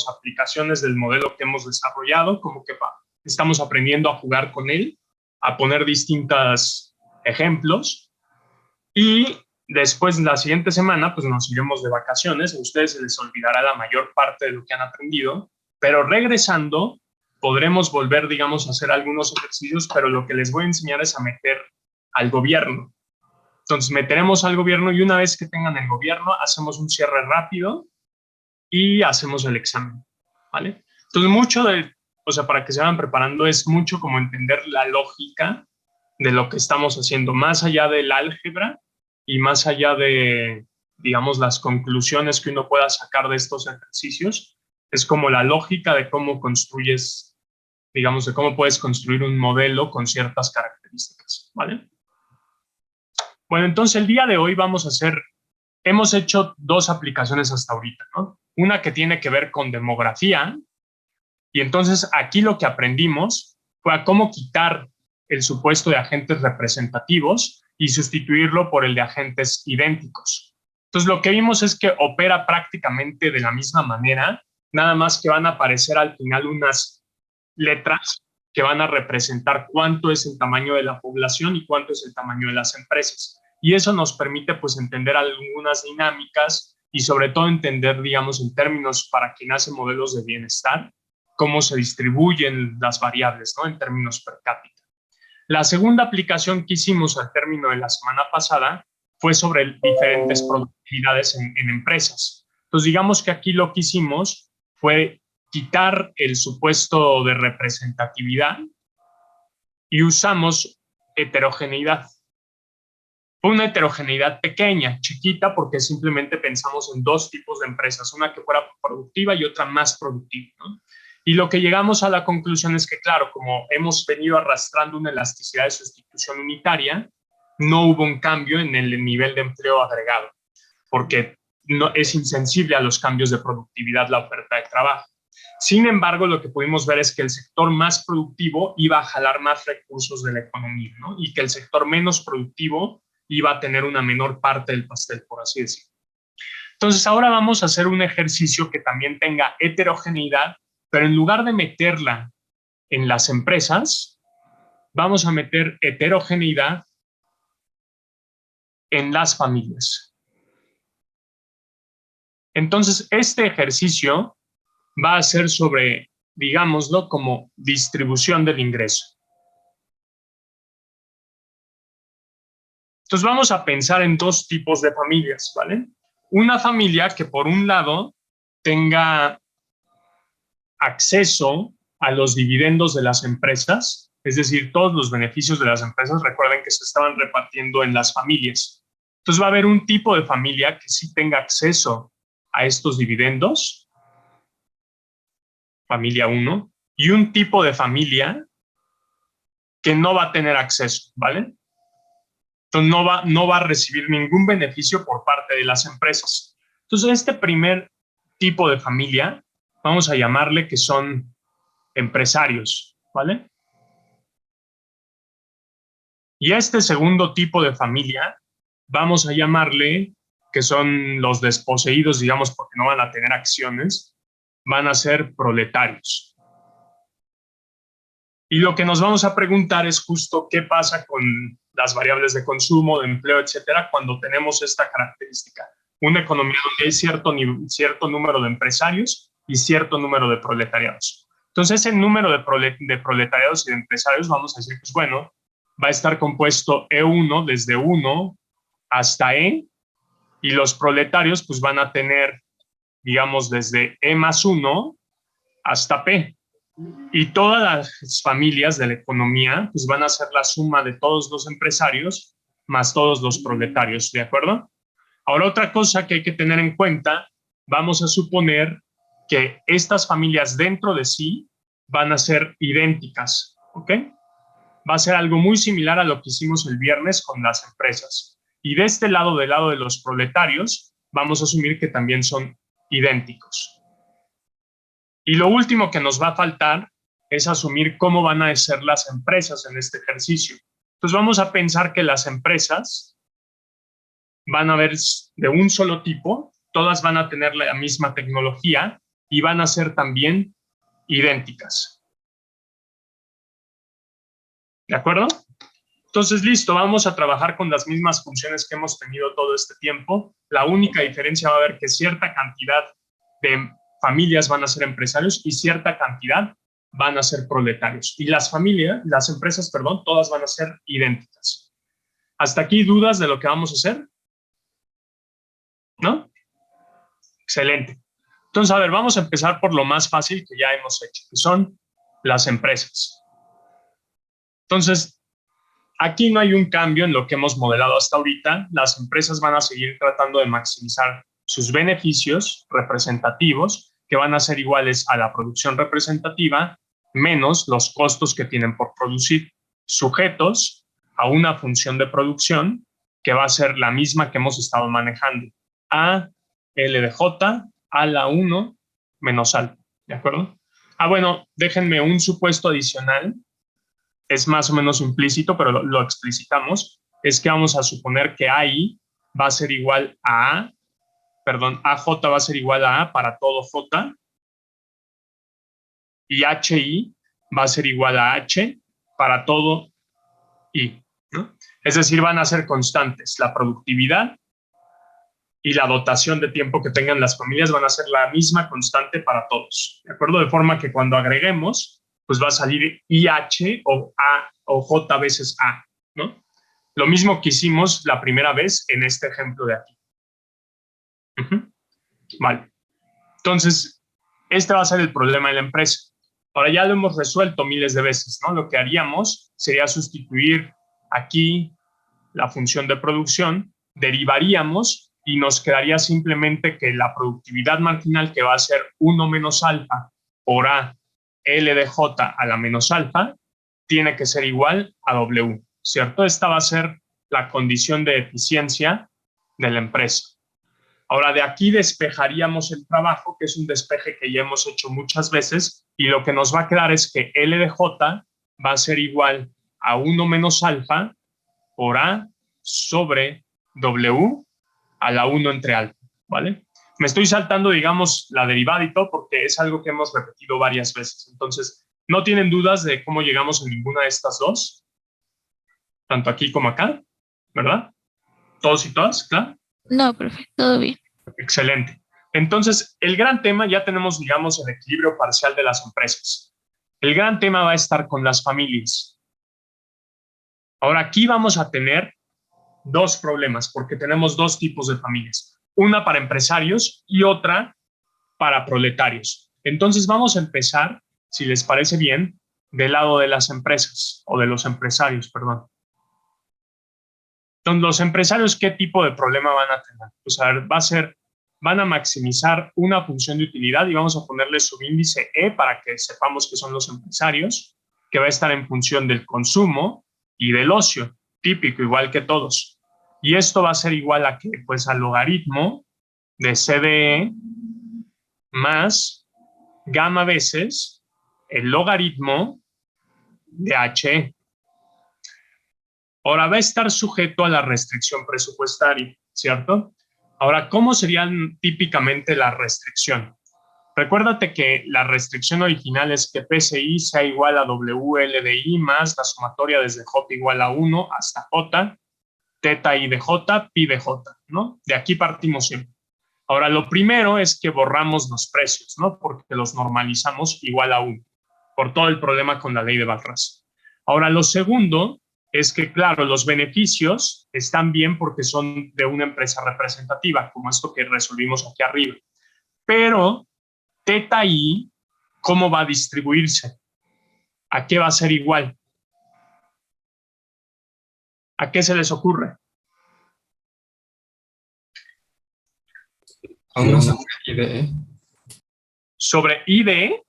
aplicaciones del modelo que hemos desarrollado, como que estamos aprendiendo a jugar con él, a poner distintos ejemplos, y después, la siguiente semana, pues nos iremos de vacaciones. A ustedes se les olvidará la mayor parte de lo que han aprendido, pero regresando podremos volver, digamos, a hacer algunos ejercicios, pero lo que les voy a enseñar es a meter al gobierno. Entonces, meteremos al gobierno y una vez que tengan el gobierno, hacemos un cierre rápido y hacemos el examen, ¿vale? Entonces, mucho de, o sea, para que se vayan preparando, es mucho como entender la lógica de lo que estamos haciendo, más allá del álgebra y más allá de, digamos, las conclusiones que uno pueda sacar de estos ejercicios. Es como la lógica de cómo construyes, digamos, de cómo puedes construir un modelo con ciertas características, ¿vale? Bueno, entonces el día de hoy vamos a hacer, hemos hecho dos aplicaciones hasta ahorita, ¿no? Una que tiene que ver con demografía, y entonces aquí lo que aprendimos fue a cómo quitar el supuesto de agentes representativos y sustituirlo por el de agentes idénticos. Entonces lo que vimos es que opera prácticamente de la misma manera, nada más que van a aparecer al final unas letras que van a representar cuánto es el tamaño de la población y cuánto es el tamaño de las empresas. Y eso nos permite pues entender algunas dinámicas y sobre todo entender, digamos, en términos para quien hace modelos de bienestar, cómo se distribuyen las variables, ¿no? En términos per cápita. La segunda aplicación que hicimos al término de la semana pasada fue sobre diferentes productividades en empresas. Entonces, digamos que aquí lo que hicimos fue quitar el supuesto de representatividad y usamos heterogeneidad. Fue una heterogeneidad pequeña, chiquita, porque simplemente pensamos en dos tipos de empresas, una que fuera productiva y otra más productiva, ¿no? Y lo que llegamos a la conclusión es que, claro, como hemos venido arrastrando una elasticidad de sustitución unitaria, no hubo un cambio en el nivel de empleo agregado, porque no, es insensible a los cambios de productividad la oferta de trabajo. Sin embargo, lo que pudimos ver es que el sector más productivo iba a jalar más recursos de la economía, ¿no? Y que el sector menos productivo iba a tener una menor parte del pastel, por así decirlo. Entonces, ahora vamos a hacer un ejercicio que también tenga heterogeneidad, pero en lugar de meterla en las empresas, vamos a meter heterogeneidad en las familias. Entonces, este ejercicio va a ser sobre, digámoslo, como distribución del ingreso. Entonces, vamos a pensar en dos tipos de familias, ¿vale? Una familia que, por un lado, tenga acceso a los dividendos de las empresas, es decir, todos los beneficios de las empresas, recuerden que se estaban repartiendo en las familias. Entonces va a haber un tipo de familia que sí tenga acceso a estos dividendos, familia 1, y un tipo de familia que no va a tener acceso, ¿vale? Entonces no va a recibir ningún beneficio por parte de las empresas. Entonces este primer tipo de familia, vamos a llamarle que son empresarios, ¿vale? Y a este segundo tipo de familia vamos a llamarle que son los desposeídos, digamos, porque no van a tener acciones, van a ser proletarios. Y lo que nos vamos a preguntar es justo qué pasa con las variables de consumo, de empleo, etcétera, cuando tenemos esta característica. Una economía donde hay cierto número de empresarios y cierto número de proletariados. Entonces, ese número de proletariados y de empresarios, vamos a decir, pues bueno, va a estar compuesto E1 desde 1 hasta E, y los proletarios pues van a tener, digamos, desde E más 1 hasta P. Y todas las familias de la economía pues van a ser la suma de todos los empresarios más todos los proletarios, ¿de acuerdo? Ahora, otra cosa que hay que tener en cuenta, vamos a suponer que estas familias dentro de sí van a ser idénticas, ¿ok? Va a ser algo muy similar a lo que hicimos el viernes con las empresas. Y de este lado, del lado de los proletarios, vamos a asumir que también son idénticos. Y lo último que nos va a faltar es asumir cómo van a ser las empresas en este ejercicio. Entonces vamos a pensar que las empresas van a ver de un solo tipo, todas van a tener la misma tecnología, y van a ser también idénticas. ¿De acuerdo? Entonces, listo, vamos a trabajar con las mismas funciones que hemos tenido todo este tiempo. La única diferencia va a haber que cierta cantidad de familias van a ser empresarios y cierta cantidad van a ser proletarios. Y las empresas, perdón, todas van a ser idénticas. ¿Hasta aquí dudas de lo que vamos a hacer? ¿No? Excelente. Entonces, a ver, vamos a empezar por lo más fácil que ya hemos hecho, que son las empresas. Entonces, aquí no hay un cambio en lo que hemos modelado hasta ahorita. Las empresas van a seguir tratando de maximizar sus beneficios representativos, que van a ser iguales a la producción representativa, menos los costos que tienen por producir, sujetos a una función de producción que va a ser la misma que hemos estado manejando. A, L de J, a la 1 menos alfa. ¿De acuerdo? Bueno, déjenme un supuesto adicional. Es más o menos implícito, pero lo explicitamos. Es que vamos a suponer que AI va a ser igual a AJ va a ser igual a para todo J, y HI va a ser igual a H para todo I, ¿no? Es decir, van a ser constantes. La productividad y la dotación de tiempo que tengan las familias van a ser la misma constante para todos, ¿de acuerdo? De forma que cuando agreguemos, pues va a salir IH o A o J veces A, ¿no? Lo mismo que hicimos la primera vez en este ejemplo de aquí. Vale. Entonces, este va a ser el problema de la empresa. Ahora ya lo hemos resuelto miles de veces, ¿no? Lo que haríamos sería sustituir aquí la función de producción, derivaríamos y nos quedaría simplemente que la productividad marginal, que va a ser 1 menos alfa por A L de J a la menos alfa, tiene que ser igual a W, ¿cierto? Esta va a ser la condición de eficiencia de la empresa. Ahora, de aquí despejaríamos el trabajo, que es un despeje que ya hemos hecho muchas veces, y lo que nos va a quedar es que L de J va a ser igual a 1 menos alfa por A sobre W a la 1 entre alfa, ¿vale? Me estoy saltando, digamos, la derivada y todo porque es algo que hemos repetido varias veces. Entonces, no tienen dudas de cómo llegamos a ninguna de estas dos, tanto aquí como acá, ¿verdad? ¿Todos y todas? ¿Claro? No, profe, todo bien. Excelente. Entonces, el gran tema, ya tenemos, digamos, el equilibrio parcial de las empresas. El gran tema va a estar con las familias. Ahora, aquí vamos a tener dos problemas, porque tenemos dos tipos de familias. Una para empresarios y otra para proletarios. Entonces, vamos a empezar, si les parece bien, del lado de las empresas, o de los empresarios, perdón. Entonces, los empresarios, ¿qué tipo de problema van a tener? Pues a ver, van a maximizar una función de utilidad y vamos a ponerle subíndice E para que sepamos que son los empresarios, que va a estar en función del consumo y del ocio, típico, igual que todos. Y esto va a ser igual a que, pues, al logaritmo de CDE más gamma veces el logaritmo de HE. Ahora va a estar sujeto a la restricción presupuestaria, ¿cierto? Ahora, ¿cómo sería típicamente la restricción? Recuérdate que la restricción original es que PCI sea igual a WLDI más la sumatoria desde J igual a 1 hasta J, teta I de J, pi de J, ¿no? De aquí partimos siempre. Ahora, lo primero es que borramos los precios, ¿no? Porque los normalizamos igual a 1, por todo el problema con la ley de Balras. Ahora, lo segundo es que, claro, los beneficios están bien porque son de una empresa representativa, como esto que resolvimos aquí arriba. Pero teta I, ¿cómo va a distribuirse? ¿A qué va a ser igual? ¿A qué se les ocurre? A una sobre IDE. ¿Sobre I de E?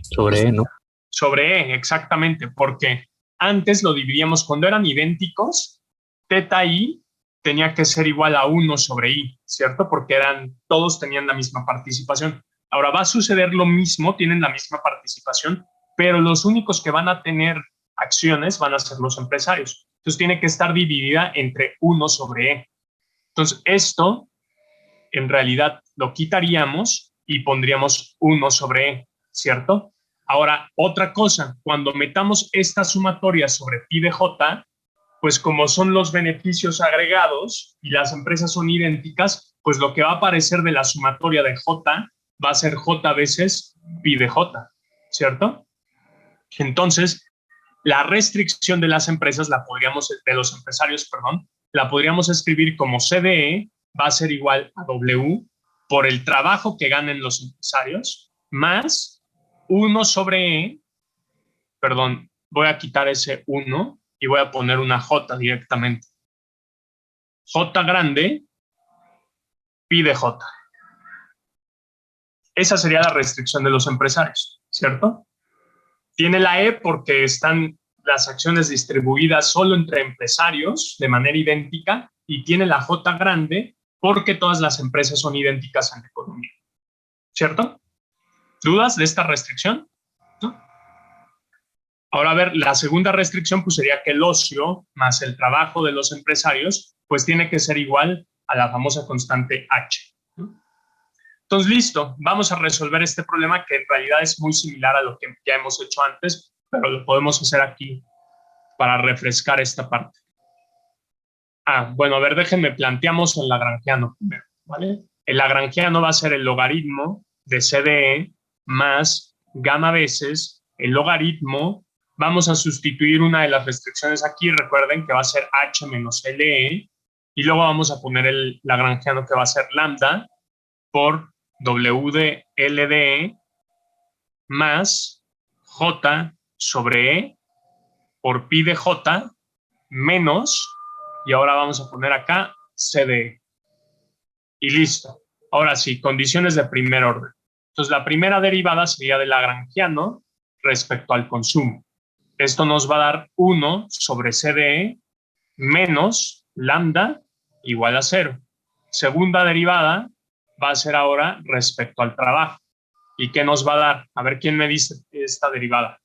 Sobre E, ¿no? Sobre E, exactamente, porque antes lo dividíamos cuando eran idénticos, teta I tenía que ser igual a 1 sobre I, ¿cierto? Porque todos tenían la misma participación. Ahora va a suceder lo mismo, tienen la misma participación, pero los únicos que van a tener acciones van a ser los empresarios. Entonces tiene que estar dividida entre 1 sobre E. Entonces esto, en realidad, lo quitaríamos y pondríamos 1 sobre E, ¿cierto? Ahora, otra cosa, cuando metamos esta sumatoria sobre pi de j, pues como son los beneficios agregados y las empresas son idénticas, pues lo que va a aparecer de la sumatoria de j va a ser j veces pi de j, ¿cierto? Entonces, la restricción de las empresas, de los empresarios, perdón, la podríamos escribir como CDE va a ser igual a W por el trabajo que ganen los empresarios, más 1 sobre E, perdón, voy a quitar ese 1 y voy a poner una J directamente. J grande, pi de J. Esa sería la restricción de los empresarios, ¿cierto? Tiene la E porque están las acciones distribuidas solo entre empresarios de manera idéntica y tiene la J grande porque todas las empresas son idénticas en la economía, ¿cierto? ¿Dudas de esta restricción? ¿No? Ahora, a ver, la segunda restricción pues sería que el ocio más el trabajo de los empresarios pues tiene que ser igual a la famosa constante H, ¿no? Entonces, listo, vamos a resolver este problema que en realidad es muy similar a lo que ya hemos hecho antes, pero lo podemos hacer aquí para refrescar esta parte. Bueno, a ver, déjenme planteamos el lagrangiano primero, ¿vale? El lagrangiano va a ser el logaritmo de CDE más gamma veces el logaritmo. Vamos a sustituir una de las restricciones aquí, recuerden que va a ser H menos LE, y luego vamos a poner el lagrangiano que va a ser lambda por W de L de E más J sobre E por pi de J menos, y ahora vamos a poner acá C de E. Y listo. Ahora sí, condiciones de primer orden. Entonces, la primera derivada sería del lagrangiano respecto al consumo. Esto nos va a dar 1 sobre C de E menos lambda igual a 0. Segunda derivada va a ser ahora respecto al trabajo. ¿Y qué nos va a dar? A ver quién me dice esta derivada.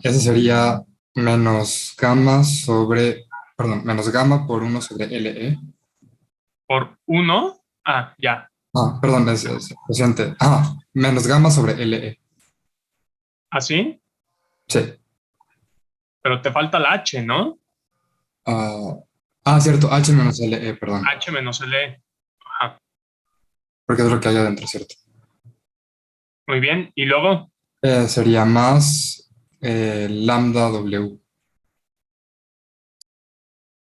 Ese sería menos gamma menos gamma por 1 sobre LE. Por 1, ya. Perdón, es reciente. Menos gamma sobre LE. ¿Así? Sí. Pero te falta la H, ¿no? Cierto, H menos LE, perdón. H menos L. Ajá. Porque es lo que hay adentro, ¿cierto? Muy bien. ¿Y luego? Sería más lambda W.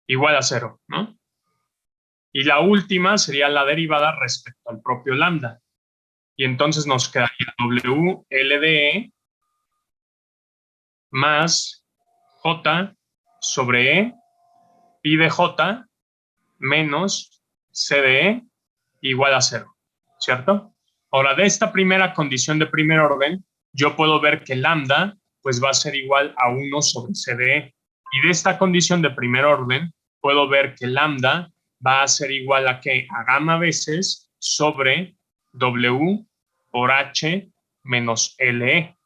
Igual a 0, ¿no? Y la última sería la derivada respecto al propio lambda. Y entonces nos quedaría W L de E más J sobre E pi de J menos C de E igual a 0, ¿cierto? Ahora, de esta primera condición de primer orden, yo puedo ver que lambda pues va a ser igual a 1 sobre C de E. Y de esta condición de primer orden, puedo ver que lambda va a ser igual a ¿qué? A gamma veces sobre W por H menos LE.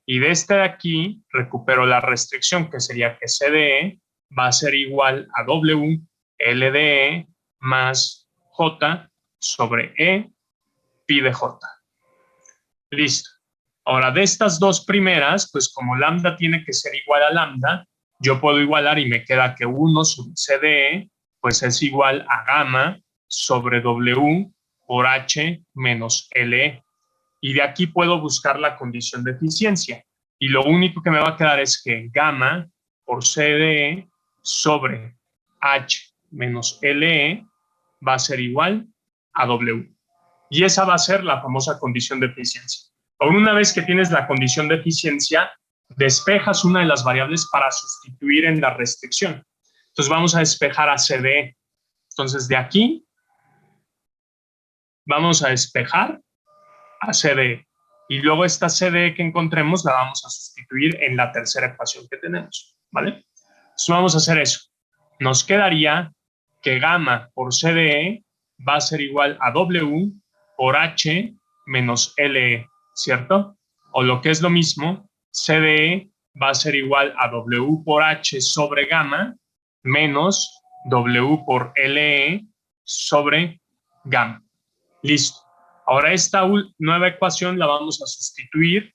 Y de este de aquí recupero la restricción, que sería que C de E va a ser igual a W L de E más J sobre E pi de J. Listo. Ahora, de estas dos primeras, pues como lambda tiene que ser igual a lambda, yo puedo igualar y me queda que 1 sobre C de E, pues es igual a gamma sobre W por H menos LE. Y de aquí puedo buscar la condición de eficiencia. Y lo único que me va a quedar es que gamma por C de E sobre H menos LE va a ser igual a W. Y esa va a ser la famosa condición de eficiencia. Ahora, una vez que tienes la condición de eficiencia, despejas una de las variables para sustituir en la restricción. Entonces vamos a despejar a CDE. Entonces de aquí vamos a despejar a CDE. Y luego esta CDE que encontremos la vamos a sustituir en la tercera ecuación que tenemos, ¿vale? Entonces vamos a hacer eso. Nos quedaría que gamma por CDE va a ser igual a W por H menos LE, ¿cierto? O lo que es lo mismo, CDE va a ser igual a W por H sobre gamma menos W por LE sobre gamma. Listo. Ahora esta nueva ecuación la vamos a sustituir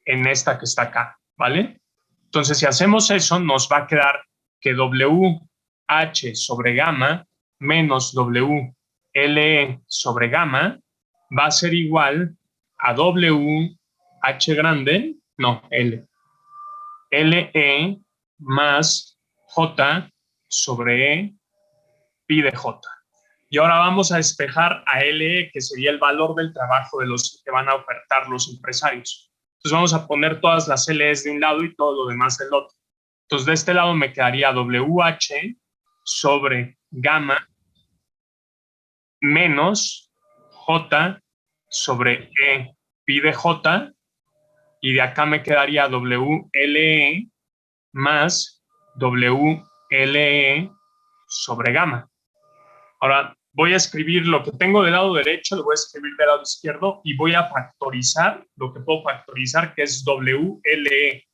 en esta que está acá, ¿vale? Entonces, si hacemos eso, nos va a quedar que WH sobre gamma menos WLE sobre gamma va a ser igual a WH grande, no, LE más J sobre E pi de J. Y ahora vamos a despejar a LE, que sería el valor del trabajo de los que van a ofertar los empresarios. Entonces vamos a poner todas las LEs de un lado y todo lo demás del otro. Entonces de este lado me quedaría WH sobre gamma menos J sobre E pi de J, y de acá me quedaría WLE más WLE sobre gamma. Ahora voy a escribir lo que tengo del lado derecho, lo voy a escribir del lado izquierdo y voy a factorizar lo que puedo factorizar, que es WLE.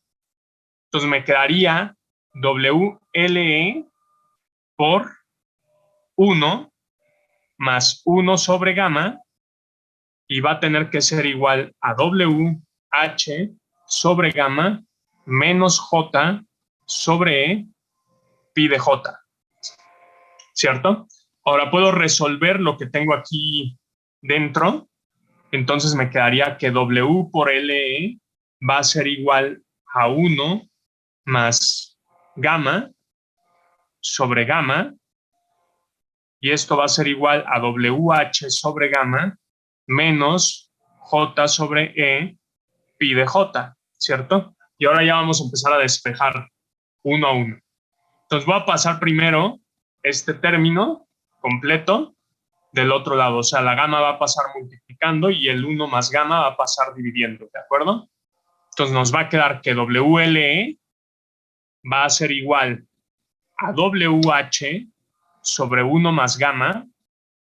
Entonces me quedaría WLE por 1 más 1 sobre gamma, y va a tener que ser igual a WH sobre gamma menos J sobre E pi de J, ¿cierto? Ahora puedo resolver lo que tengo aquí dentro. Entonces me quedaría que W por LE va a ser igual a 1 más gamma sobre gamma, y esto va a ser igual a WH sobre gamma menos J sobre E pi de J, ¿cierto? Y ahora ya vamos a empezar a despejar uno a uno. Entonces voy a pasar primero este término completo del otro lado, o sea, la gamma va a pasar multiplicando y el 1 más gamma va a pasar dividiendo, ¿de acuerdo? Entonces nos va a quedar que WLE va a ser igual a WH sobre 1 más gamma,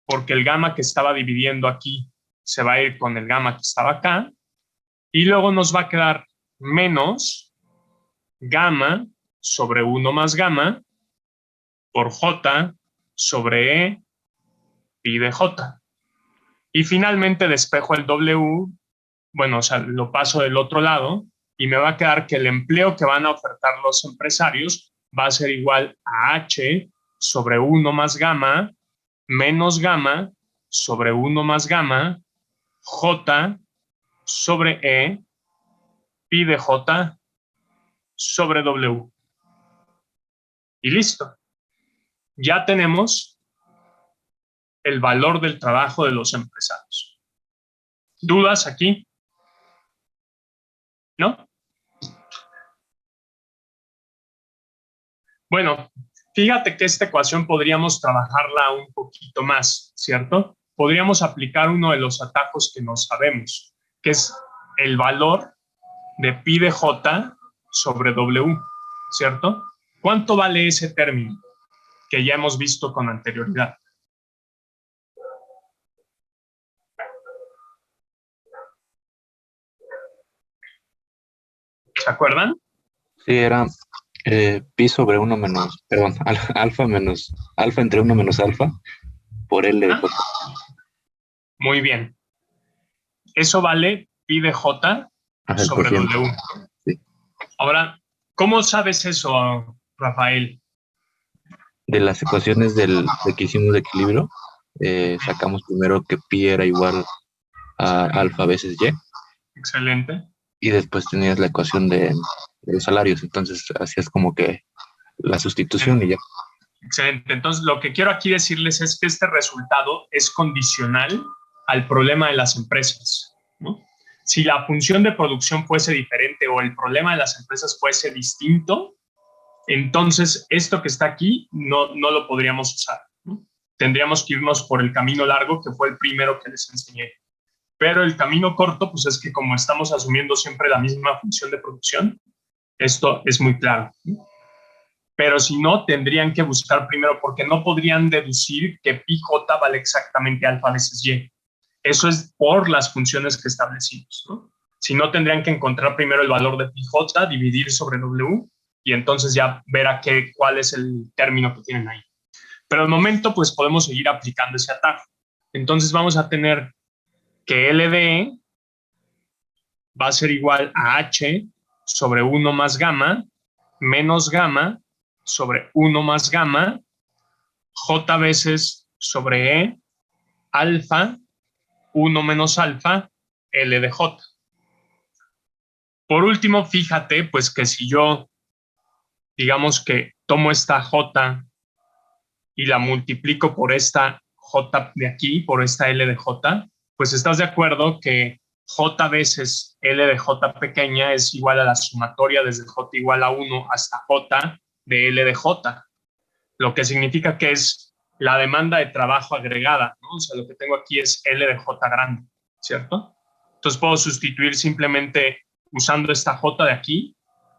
porque el gamma que estaba dividiendo aquí se va a ir con el gamma que estaba acá, y luego nos va a quedar menos gamma sobre 1 más gamma por J sobre E pi de J. Y finalmente despejo el W, bueno, o sea, lo paso del otro lado y me va a quedar que el empleo que van a ofertar los empresarios va a ser igual a H sobre 1 más gamma menos gamma sobre 1 más gamma J sobre E pi de J sobre W. Y listo. Ya tenemos el valor del trabajo de los empresarios. ¿Dudas aquí? ¿No? Bueno, fíjate que esta ecuación podríamos trabajarla un poquito más, ¿cierto? Podríamos aplicar uno de los atajos que no sabemos, que es el valor de pi de J sobre W, ¿cierto? ¿Cuánto vale ese término que ya hemos visto con anterioridad? ¿Se acuerdan? Sí, era pi sobre 1 menos, perdón, alfa menos, alfa entre 1 menos alfa por L de J. Muy bien. Eso vale pi de J Ajá, sobre cociente. W. Sí. Ahora, ¿cómo sabes eso, Rafael? De las ecuaciones de que hicimos de equilibrio, sacamos primero que pi era igual a alfa veces y, Excelente. y después tenías la ecuación de los salarios, entonces hacías como que la sustitución y ya. Excelente. Entonces, lo que quiero aquí decirles es que este resultado es condicional al problema de las empresas, ¿no? Si la función de producción fuese diferente o el problema de las empresas fuese distinto, entonces esto que está aquí no lo podríamos usar, ¿no? Tendríamos que irnos por el camino largo, que fue el primero que les enseñé. Pero el camino corto, pues es que como estamos asumiendo siempre la misma función de producción, esto es muy claro, ¿no? Pero si no, tendrían que buscar primero, porque no podrían deducir que pi j vale exactamente alfa veces y. Eso es por las funciones que establecimos, ¿no? Si no, tendrían que encontrar primero el valor de pi j, dividir sobre W, y entonces ya ver cuál es el término que tienen ahí. Pero de momento, pues podemos seguir aplicando ese atajo. Entonces vamos a tener que L de E va a ser igual a H sobre 1 más gamma, menos gamma sobre 1 más gamma, J veces sobre E, alfa, 1 menos alfa, L de J. Por último, fíjate, pues que si yo, digamos que tomo esta J y la multiplico por esta J de aquí, por esta L de J, pues estás de acuerdo que J veces L de J pequeña es igual a la sumatoria desde J igual a 1 hasta J de L de J, lo que significa que es la demanda de trabajo agregada, ¿no? O sea, lo que tengo aquí es L de J grande, ¿cierto? Entonces puedo sustituir simplemente usando esta J de aquí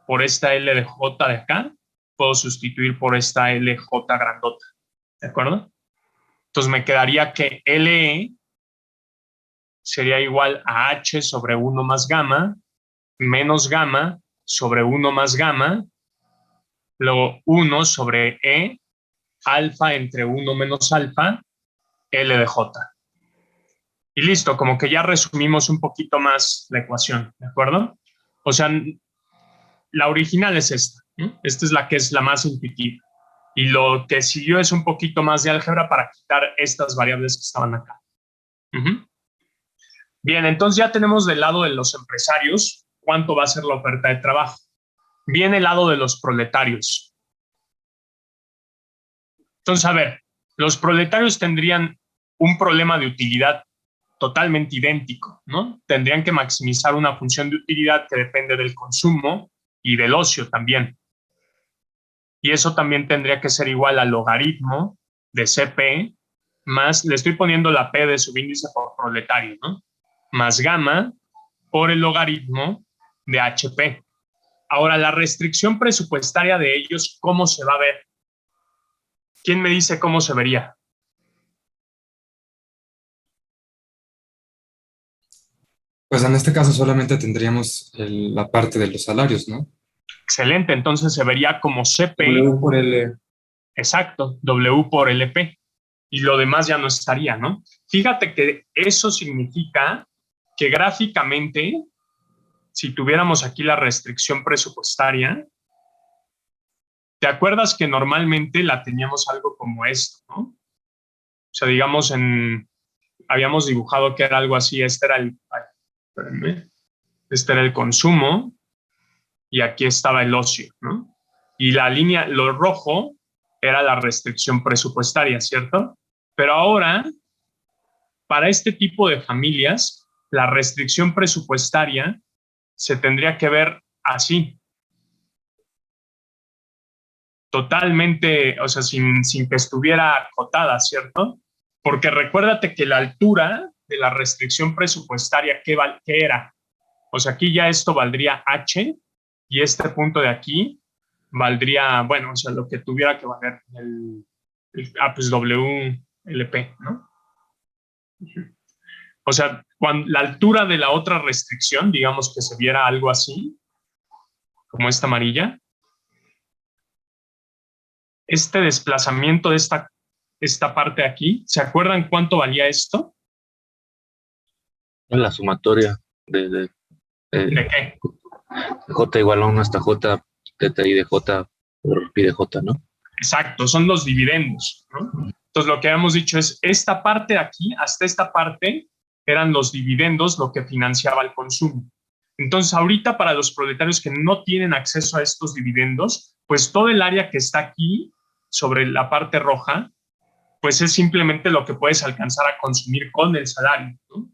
por esta L de J de acá, puedo sustituir por esta LJ grandota, ¿de acuerdo? Entonces me quedaría que LE sería igual a H sobre 1 más gamma, menos gamma sobre 1 más gamma, luego 1 sobre E, alfa entre 1 menos alfa, L de J. Y listo, como que ya resumimos un poquito más la ecuación, ¿de acuerdo? O sea, la original es esta, ¿no? Esta es la que es la más intuitiva. Y lo que siguió es un poquito más de álgebra para quitar estas variables que estaban acá. Bien, entonces ya tenemos del lado de los empresarios cuánto va a ser la oferta de trabajo. Viene el lado de los proletarios. Entonces, a ver, los proletarios tendrían un problema de utilidad totalmente idéntico, ¿no? Tendrían que maximizar una función de utilidad que depende del consumo y del ocio también. Y eso también tendría que ser igual al logaritmo de CP más, le estoy poniendo la P de subíndice por proletario, ¿no? Más gamma por el logaritmo de HP. Ahora, la restricción presupuestaria de ellos, ¿cómo se va a ver? ¿Quién me dice cómo se vería? Pues en este caso solamente tendríamos la parte de los salarios, ¿no? Excelente, entonces se vería como CP. W por L. Exacto, W por LP. Y lo demás ya no estaría, ¿no? Fíjate que eso significa que gráficamente, si tuviéramos aquí la restricción presupuestaria, ¿te acuerdas que normalmente la teníamos algo como esto, ¿no? O sea, digamos, habíamos dibujado que era algo así, este era el consumo y aquí estaba el ocio, ¿no? Y la línea, lo rojo, era la restricción presupuestaria, ¿cierto? Pero ahora, para este tipo de familias, la restricción presupuestaria se tendría que ver así. Totalmente, o sea, sin que estuviera acotada, ¿cierto? Porque recuérdate que la altura de la restricción presupuestaria, ¿qué era? O sea, aquí ya esto valdría H y este punto de aquí valdría, bueno, o sea, lo que tuviera que valer pues WLP, ¿no? O sea, cuando la altura de la otra restricción, digamos que se viera algo así, como esta amarilla, este desplazamiento de esta parte de aquí, ¿se acuerdan cuánto valía esto? La sumatoria ¿De qué? J igual a 1 hasta J, teta I de J por pi de J, ¿no? Exacto, son los dividendos, ¿no? Entonces, lo que habíamos dicho es, esta parte de aquí, hasta esta parte, eran los dividendos lo que financiaba el consumo. Entonces, ahorita para los proletarios que no tienen acceso a estos dividendos, pues todo el área que está aquí, sobre la parte roja, pues es simplemente lo que puedes alcanzar a consumir con el salario, ¿no?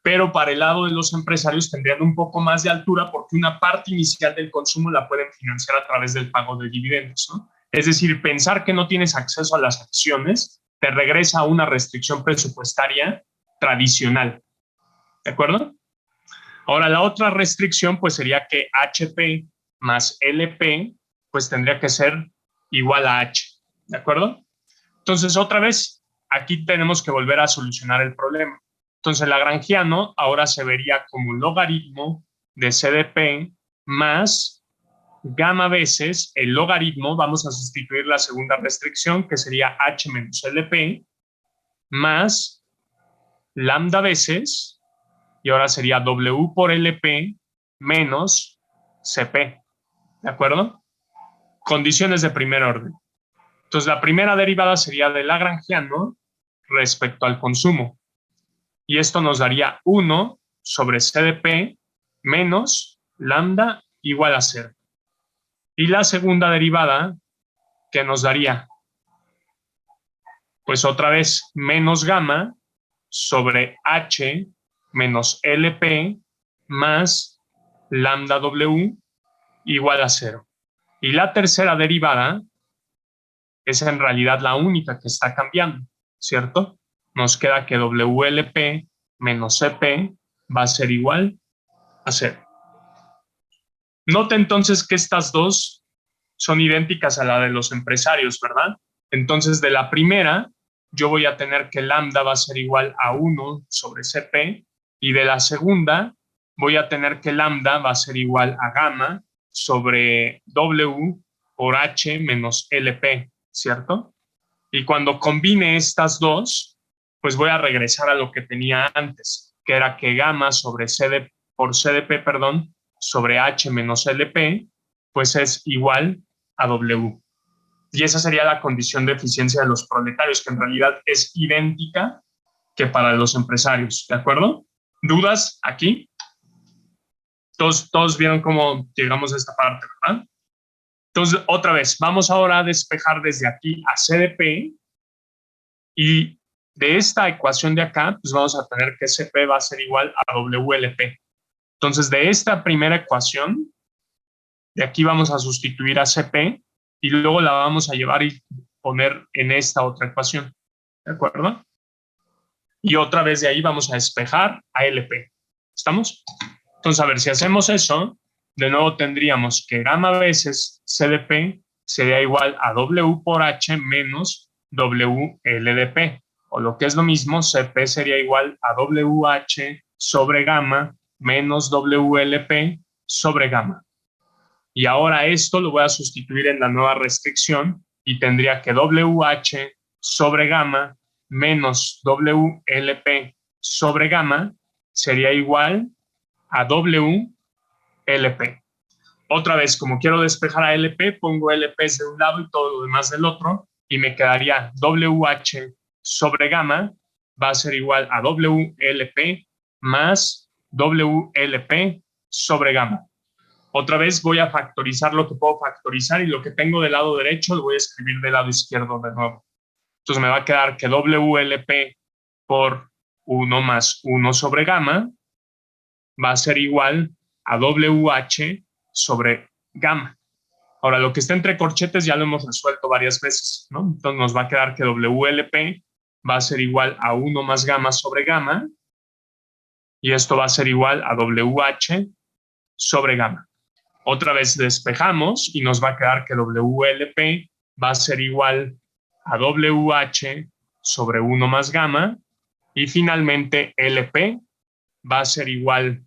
Pero para el lado de los empresarios tendrían un poco más de altura porque una parte inicial del consumo la pueden financiar a través del pago de dividendos, ¿no? Es decir, pensar que no tienes acceso a las acciones te regresa a una restricción presupuestaria tradicional, ¿de acuerdo? Ahora, la otra restricción pues sería que HP más LP pues tendría que ser igual a H, ¿de acuerdo? Entonces, otra vez, aquí tenemos que volver a solucionar el problema. Entonces, el lagrangiano ahora se vería como logaritmo de C de P más gamma veces el logaritmo, vamos a sustituir la segunda restricción, que sería H menos LP, más lambda veces, y ahora sería W por LP menos CP. ¿De acuerdo? Condiciones de primer orden. Entonces, la primera derivada sería de Lagrangiano respecto al consumo. Y esto nos daría 1 sobre C de P menos lambda igual a 0. Y la segunda derivada, que nos daría, pues otra vez, menos gamma sobre H menos LP más lambda W igual a 0. Y la tercera derivada es en realidad la única que está cambiando, ¿cierto? Nos queda que WLP menos CP va a ser igual a 0. Note entonces que estas dos son idénticas a la de los empresarios, ¿verdad? Entonces, de la primera, yo voy a tener que lambda va a ser igual a 1 sobre CP, y de la segunda, voy a tener que lambda va a ser igual a gamma sobre W por H menos LP, ¿cierto? Y cuando combine estas dos, pues voy a regresar a lo que tenía antes, que era que gamma sobre por CDP, perdón, sobre H menos LP, pues es igual a W. Y esa sería la condición de eficiencia de los proletarios, que en realidad es idéntica que para los empresarios, ¿de acuerdo? ¿Dudas aquí? Todos vieron cómo llegamos a esta parte, ¿verdad? Entonces, otra vez, vamos ahora a despejar desde aquí a CDP, y de esta ecuación de acá, pues vamos a tener que CP va a ser igual a WLP. Entonces, de esta primera ecuación, de aquí vamos a sustituir a CP y luego la vamos a llevar y poner en esta otra ecuación. ¿De acuerdo? Y otra vez de ahí vamos a despejar a LP. ¿Estamos? Entonces, a ver, si hacemos eso, de nuevo tendríamos que gamma veces CDP sería igual a W por H menos WLDP. O lo que es lo mismo, CP sería igual a WH sobre gamma menos WLP sobre gamma. Y ahora esto lo voy a sustituir en la nueva restricción y tendría que WH sobre gamma menos WLP sobre gamma sería igual a WLP. Otra vez, como quiero despejar a LP, pongo LP de un lado y todo lo demás del otro, y me quedaría WH sobre gamma va a ser igual a WLP más WLP sobre gamma. Otra vez voy a factorizar lo que puedo factorizar, y lo que tengo del lado derecho lo voy a escribir del lado izquierdo de nuevo. Entonces me va a quedar que WLP por 1 más 1 sobre gamma va a ser igual a WH sobre gamma. Ahora, lo que está entre corchetes ya lo hemos resuelto varias veces, ¿no? Entonces nos va a quedar que WLP va a ser igual a 1 más gamma sobre gamma, y esto va a ser igual a WH sobre gamma. Otra vez despejamos y nos va a quedar que WLP va a ser igual a WH sobre 1 más gamma, y finalmente LP va a ser igual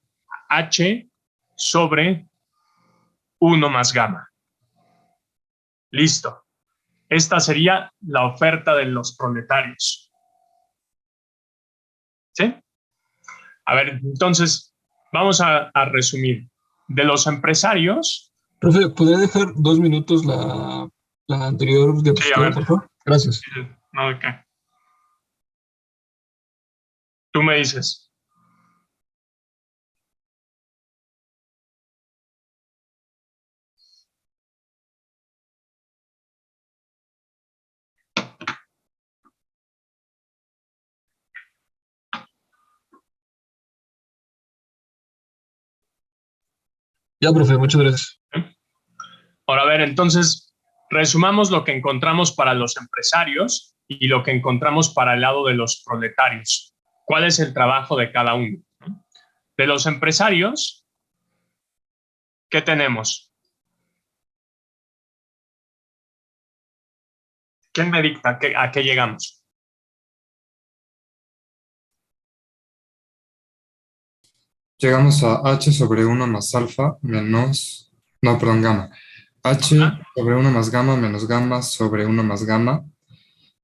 a H sobre 1 más gamma. Listo. Esta sería la oferta de los proletarios. ¿Sí? A ver, entonces, vamos a resumir. De los empresarios. Profe, ¿podría dejar 2 minutos la anterior Sí, a diapositiva, ver. por favor? Gracias. No, ¿de qué? Tú me dices. Ya, profe, muchas gracias. Ahora, a ver, entonces, resumamos lo que encontramos para los empresarios y lo que encontramos para el lado de los proletarios. ¿Cuál es el trabajo de cada uno? De los empresarios, ¿qué tenemos? ¿Quién me dicta a qué llegamos? llegamos a h sobre 1 más alfa menos, no, perdón, gamma. H sobre 1 más gamma menos gamma sobre 1 más gamma,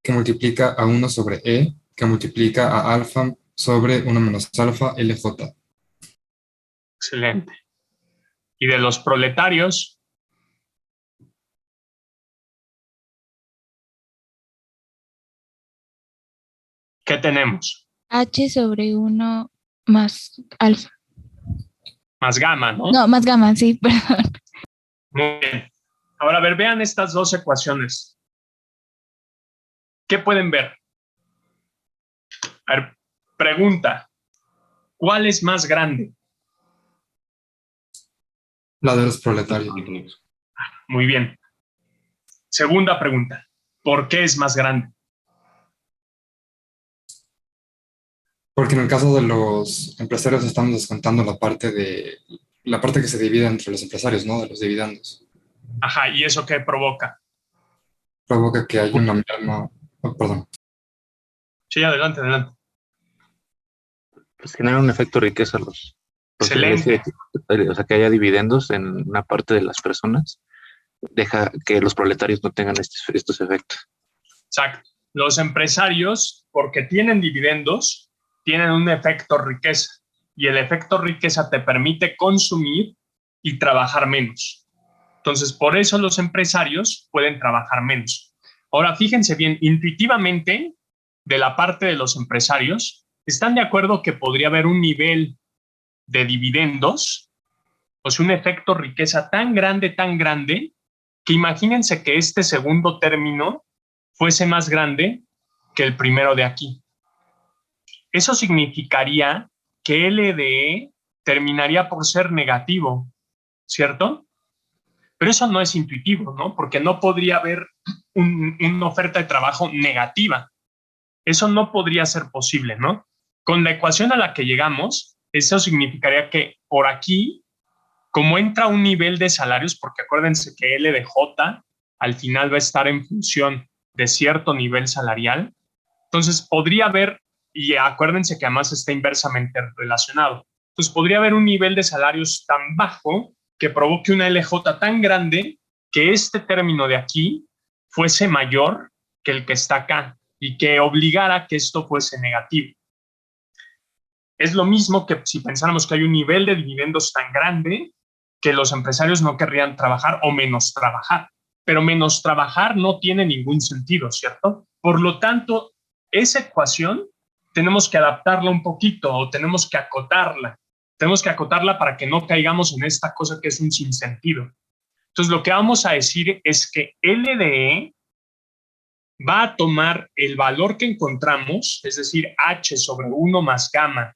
que multiplica a 1 sobre E, que multiplica a alfa sobre 1 menos alfa LJ. Excelente. Y de los proletarios, ¿qué tenemos? H sobre 1 más alfa. Más gamma, ¿no? No, más gamma, sí, perdón. Muy bien. Ahora, a ver, vean estas dos ecuaciones. ¿Qué pueden ver? A ver, pregunta. ¿Cuál es más grande? La de los proletarios. Muy bien. Segunda pregunta. ¿Por qué es más grande? Porque en el caso de los empresarios estamos descontando la parte que se divide entre los empresarios, ¿no? De los dividendos. Ajá, ¿y eso qué provoca? Provoca que haya una merma, oh, perdón. Sí, adelante, adelante. Pues genera un efecto riqueza Excelente. o sea, que haya dividendos en una parte de las personas, deja que los proletarios no tengan estos efectos. Exacto. Los empresarios, porque tienen dividendos, tienen un efecto riqueza. Y el efecto riqueza te permite consumir y trabajar menos. Entonces, por eso los empresarios pueden trabajar menos. Ahora, fíjense bien, intuitivamente, de la parte de los empresarios, ¿están de acuerdo que podría haber un nivel de dividendos? O sea, un efecto riqueza tan grande, que imagínense que este segundo término fuese más grande que el primero de aquí. Eso significaría que LDE terminaría por ser negativo, ¿cierto? Pero eso no es intuitivo, ¿no? Porque no podría haber una oferta de trabajo negativa. Eso no podría ser posible, ¿no? Con la ecuación a la que llegamos, eso significaría que por aquí, como entra un nivel de salarios, porque acuérdense que L de J al final va a estar en función de cierto nivel salarial, entonces podría haber, y acuérdense que además está inversamente relacionado, entonces podría haber un nivel de salarios tan bajo que provoque una LJ tan grande que este término de aquí fuese mayor que el que está acá y que obligara a que esto fuese negativo. Es lo mismo que si pensáramos que hay un nivel de dividendos tan grande que los empresarios no querrían trabajar o menos trabajar. Pero menos trabajar no tiene ningún sentido, ¿cierto? Por lo tanto, esa ecuación tenemos que adaptarla un poquito o tenemos que acotarla. Tenemos que acotarla para que no caigamos en esta cosa que es un sinsentido. Entonces, lo que vamos a decir es que LDE va a tomar el valor que encontramos, es decir, H sobre 1 más gamma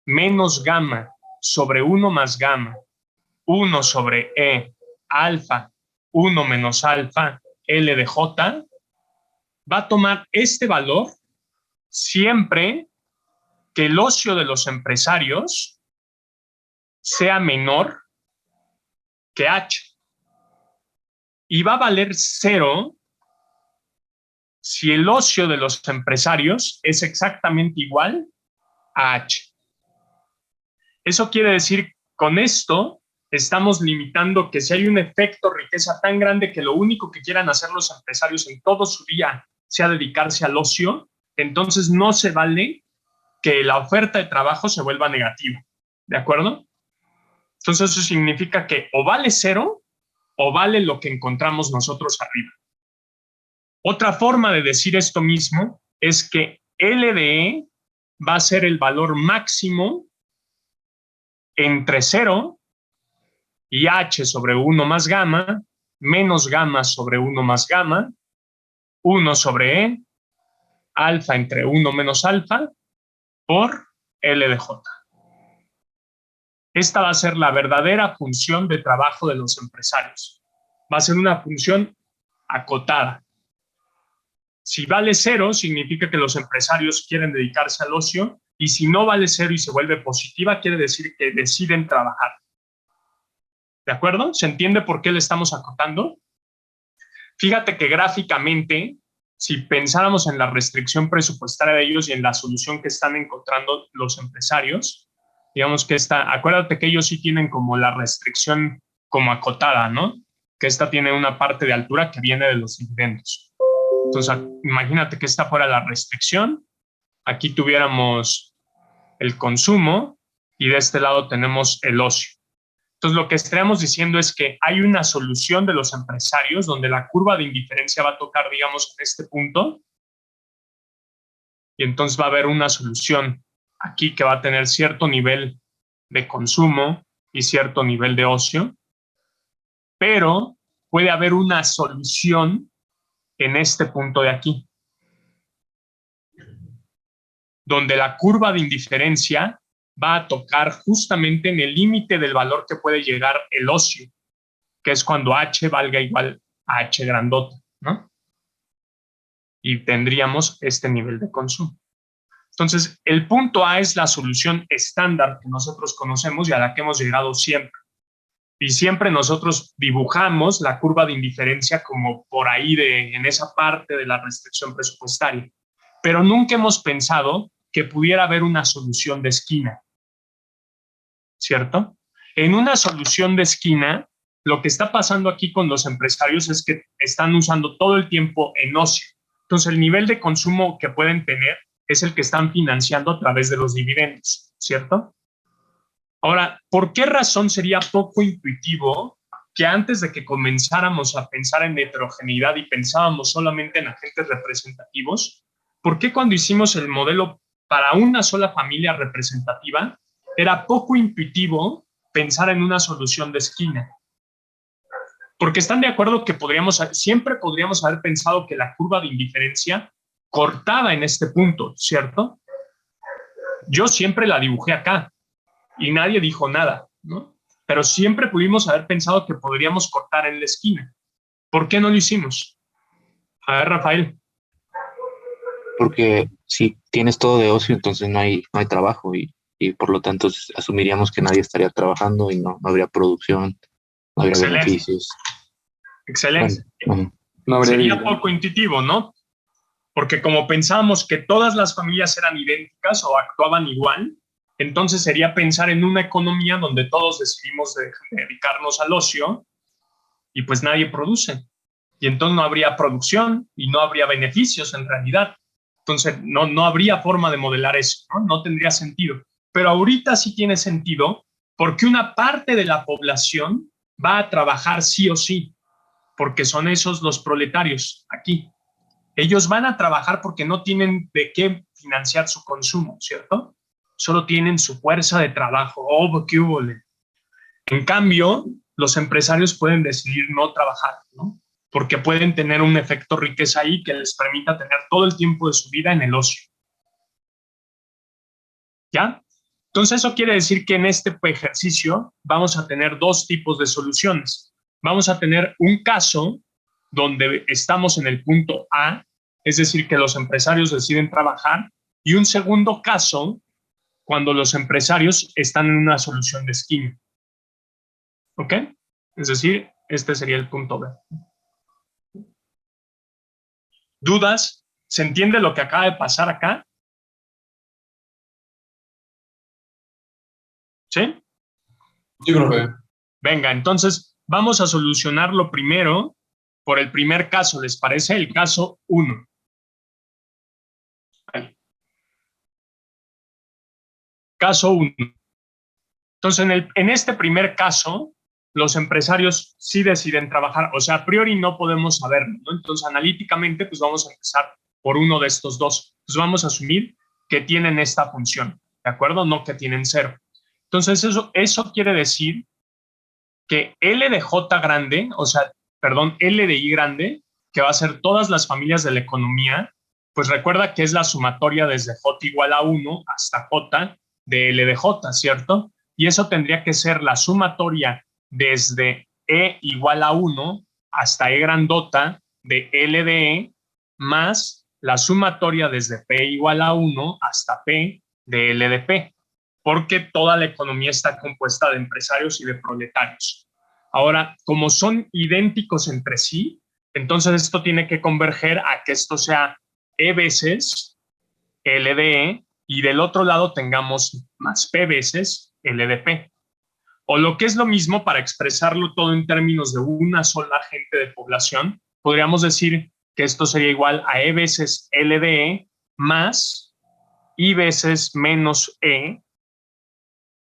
menos gamma sobre 1 más gamma, 1 sobre E, alfa, 1 menos alfa, L de J, va a tomar este valor siempre que el ocio de los empresarios sea menor que H. Y va a valer 0 si el ocio de los empresarios es exactamente igual a H. Eso quiere decir, con esto estamos limitando que si hay un efecto riqueza tan grande que lo único que quieran hacer los empresarios en todo su día sea dedicarse al ocio, entonces no se vale que la oferta de trabajo se vuelva negativa. ¿De acuerdo? Entonces eso significa que o vale 0 o vale lo que encontramos nosotros arriba. Otra forma de decir esto mismo es que LDE va a ser el valor máximo entre 0 y H sobre 1 más gamma, menos gamma sobre 1 más gamma, 1 sobre E, alfa entre 1 menos alfa, por L de J. Esta va a ser la verdadera función de trabajo de los empresarios. Va a ser una función acotada. Si vale 0, significa que los empresarios quieren dedicarse al ocio, y si no vale 0 y se vuelve positiva, quiere decir que deciden trabajar. ¿De acuerdo? ¿Se entiende por qué le estamos acotando? Fíjate que gráficamente, si pensáramos en la restricción presupuestaria de ellos y en la solución que están encontrando los empresarios, Digamos que esta, acuérdate que ellos sí tienen como la restricción como acotada, ¿no? Que esta tiene una parte de altura que viene de los dividendos. Entonces, imagínate que esta fuera la restricción. Aquí tuviéramos el consumo y de este lado tenemos el ocio. Entonces, lo que estaríamos diciendo es que hay una solución de los empresarios donde la curva de indiferencia va a tocar, digamos, en este punto, y entonces va a haber una solución aquí que va a tener cierto nivel de consumo y cierto nivel de ocio, pero puede haber una solución en este punto de aquí, donde la curva de indiferencia va a tocar justamente en el límite del valor que puede llegar el ocio, que es cuando H valga igual a H grandota, ¿no? Y tendríamos este nivel de consumo. Entonces, el punto A es la solución estándar que nosotros conocemos y a la que hemos llegado siempre. Y siempre nosotros dibujamos la curva de indiferencia como por ahí en esa parte de la restricción presupuestaria. Pero nunca hemos pensado que pudiera haber una solución de esquina, ¿cierto? En una solución de esquina, lo que está pasando aquí con los empresarios es que están usando todo el tiempo en ocio. Entonces, el nivel de consumo que pueden tener es el que están financiando a través de los dividendos, ¿cierto? Ahora, ¿por qué razón sería poco intuitivo que antes de que comenzáramos a pensar en heterogeneidad y pensábamos solamente en agentes representativos, por qué cuando hicimos el modelo para una sola familia representativa era poco intuitivo pensar en una solución de esquina? Porque están de acuerdo que siempre podríamos haber pensado que la curva de indiferencia cortaba en este punto, ¿cierto? Yo siempre la dibujé acá y nadie dijo nada, ¿no? Pero siempre pudimos haber pensado que podríamos cortar en la esquina. ¿Por qué no lo hicimos? A ver, Rafael. Porque si tienes todo de ocio, entonces no hay trabajo y por lo tanto asumiríamos que nadie estaría trabajando y no habría producción, no habría Excelente. beneficios. Excelente. Bueno, No habría Sería dividendo. poco intuitivo, ¿no? Porque como pensábamos que todas las familias eran idénticas o actuaban igual, entonces sería pensar en una economía donde todos decidimos dedicarnos al ocio y pues nadie produce. Y entonces no habría producción y no habría beneficios en realidad. Entonces no habría forma de modelar eso, ¿no? No tendría sentido. Pero ahorita sí tiene sentido porque una parte de la población va a trabajar sí o sí, porque son esos los proletarios aquí. Ellos van a trabajar porque no tienen de qué financiar su consumo, ¿cierto? Solo tienen su fuerza de trabajo. Oh, qué hubo. En cambio, los empresarios pueden decidir no trabajar, ¿no? Porque pueden tener un efecto riqueza ahí que les permita tener todo el tiempo de su vida en el ocio. ¿Ya? Entonces, eso quiere decir que en este ejercicio vamos a tener dos tipos de soluciones. Vamos a tener un caso donde estamos en el punto A, es decir, que los empresarios deciden trabajar, y un segundo caso cuando los empresarios están en una solución de esquina. ¿Ok? Es decir, este sería el punto B. ¿Dudas? ¿Se entiende lo que acaba de pasar acá? ¿Sí? Sí, profe. Venga, entonces vamos a solucionarlo primero por el primer caso, ¿les parece? El caso 1. Caso 1. Entonces, en este primer caso, los empresarios sí deciden trabajar, o sea, a priori no podemos saberlo, ¿no? Entonces, analíticamente, pues vamos a empezar por uno de estos dos. Pues vamos a asumir que tienen esta función, ¿de acuerdo? No que tienen 0. Entonces, eso quiere decir que L de J grande, o sea, perdón, L de I grande, que va a ser todas las familias de la economía, pues recuerda que es la sumatoria desde J igual a 1 hasta J de L de J, ¿cierto? Y eso tendría que ser la sumatoria desde E igual a 1 hasta E grandota de L de E más la sumatoria desde P igual a 1 hasta P de L de P, porque toda la economía está compuesta de empresarios y de proletarios. Ahora, como son idénticos entre sí, entonces esto tiene que converger a que esto sea E veces L de E y del otro lado tengamos más P veces L de P. O lo que es lo mismo, para expresarlo todo en términos de una sola agente de población, podríamos decir que esto sería igual a E veces L de E más I veces menos E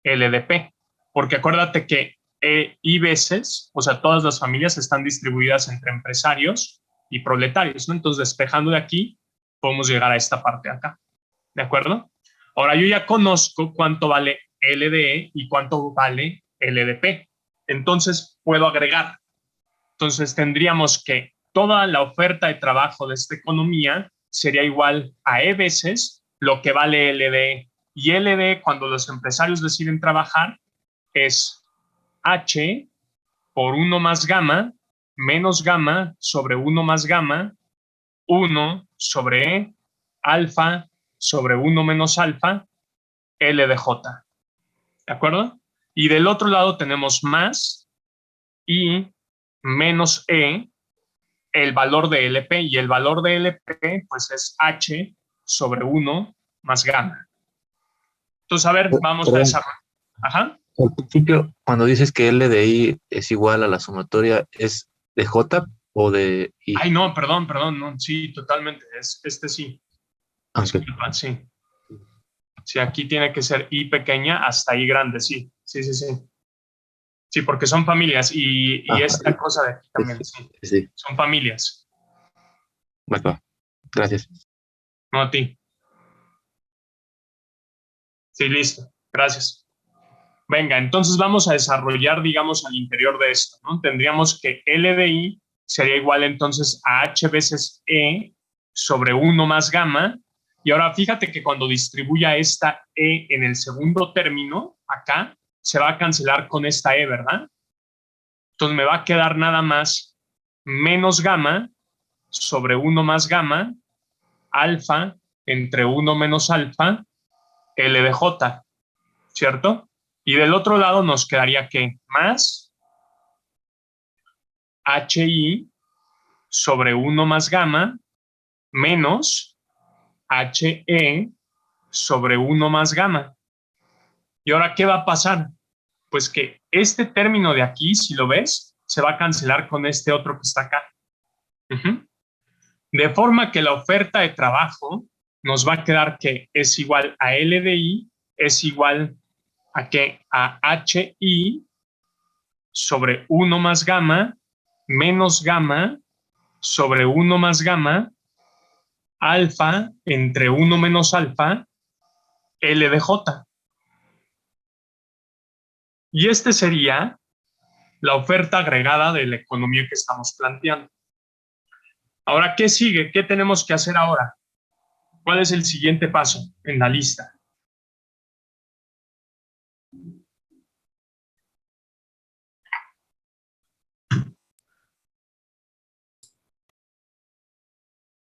L de P. Porque acuérdate que I veces, o sea, todas las familias están distribuidas entre empresarios y proletarios, ¿no? Entonces, despejando de aquí, podemos llegar a esta parte de acá. ¿De acuerdo? Ahora yo ya conozco cuánto vale L de E y cuánto vale L de P. Entonces puedo agregar. Entonces tendríamos que toda la oferta de trabajo de esta economía sería igual a E veces lo que vale L de E. Y L de E, cuando los empresarios deciden trabajar, es H por 1 más gamma menos gamma sobre 1 más gamma 1 sobre E alfa sobre 1 menos alfa, L de J. ¿De acuerdo? Y del otro lado tenemos más I menos E, el valor de LP, y el valor de LP pues es H sobre 1 más gamma. Entonces, a ver, vamos a desarrollar. Ajá. Al principio, cuando dices que L de I es igual a la sumatoria, ¿es de J o de I? Ay, no, perdón, no, sí, totalmente, sí. Okay. Disculpa, sí. Sí, aquí tiene que ser I pequeña hasta I grande, sí. Sí, porque son familias y esta cosa de aquí también, sí. Son familias. Bueno, gracias. No a ti. Sí, listo. Gracias. Venga, entonces vamos a desarrollar, digamos, al interior de esto, ¿no? Tendríamos que L de I sería igual entonces a H veces E sobre 1 más gamma. Y ahora fíjate que cuando distribuya esta E en el segundo término, acá, se va a cancelar con esta E, ¿verdad? Entonces me va a quedar nada más menos gamma sobre 1 más gamma, alfa entre 1 menos alfa, L de J, ¿cierto? Y del otro lado nos quedaría que más HI sobre 1 más gamma menos HE sobre 1 más gamma. ¿Y ahora qué va a pasar? Pues que este término de aquí, si lo ves, se va a cancelar con este otro que está acá. De forma que la oferta de trabajo nos va a quedar que es igual a L de I, es igual a que a HI sobre 1 más gamma menos gamma sobre 1 más gamma alfa entre 1 menos alfa L de J. Y este sería la oferta agregada de la economía que estamos planteando. Ahora, ¿qué sigue? ¿Qué tenemos que hacer ahora? ¿Cuál es el siguiente paso en la lista?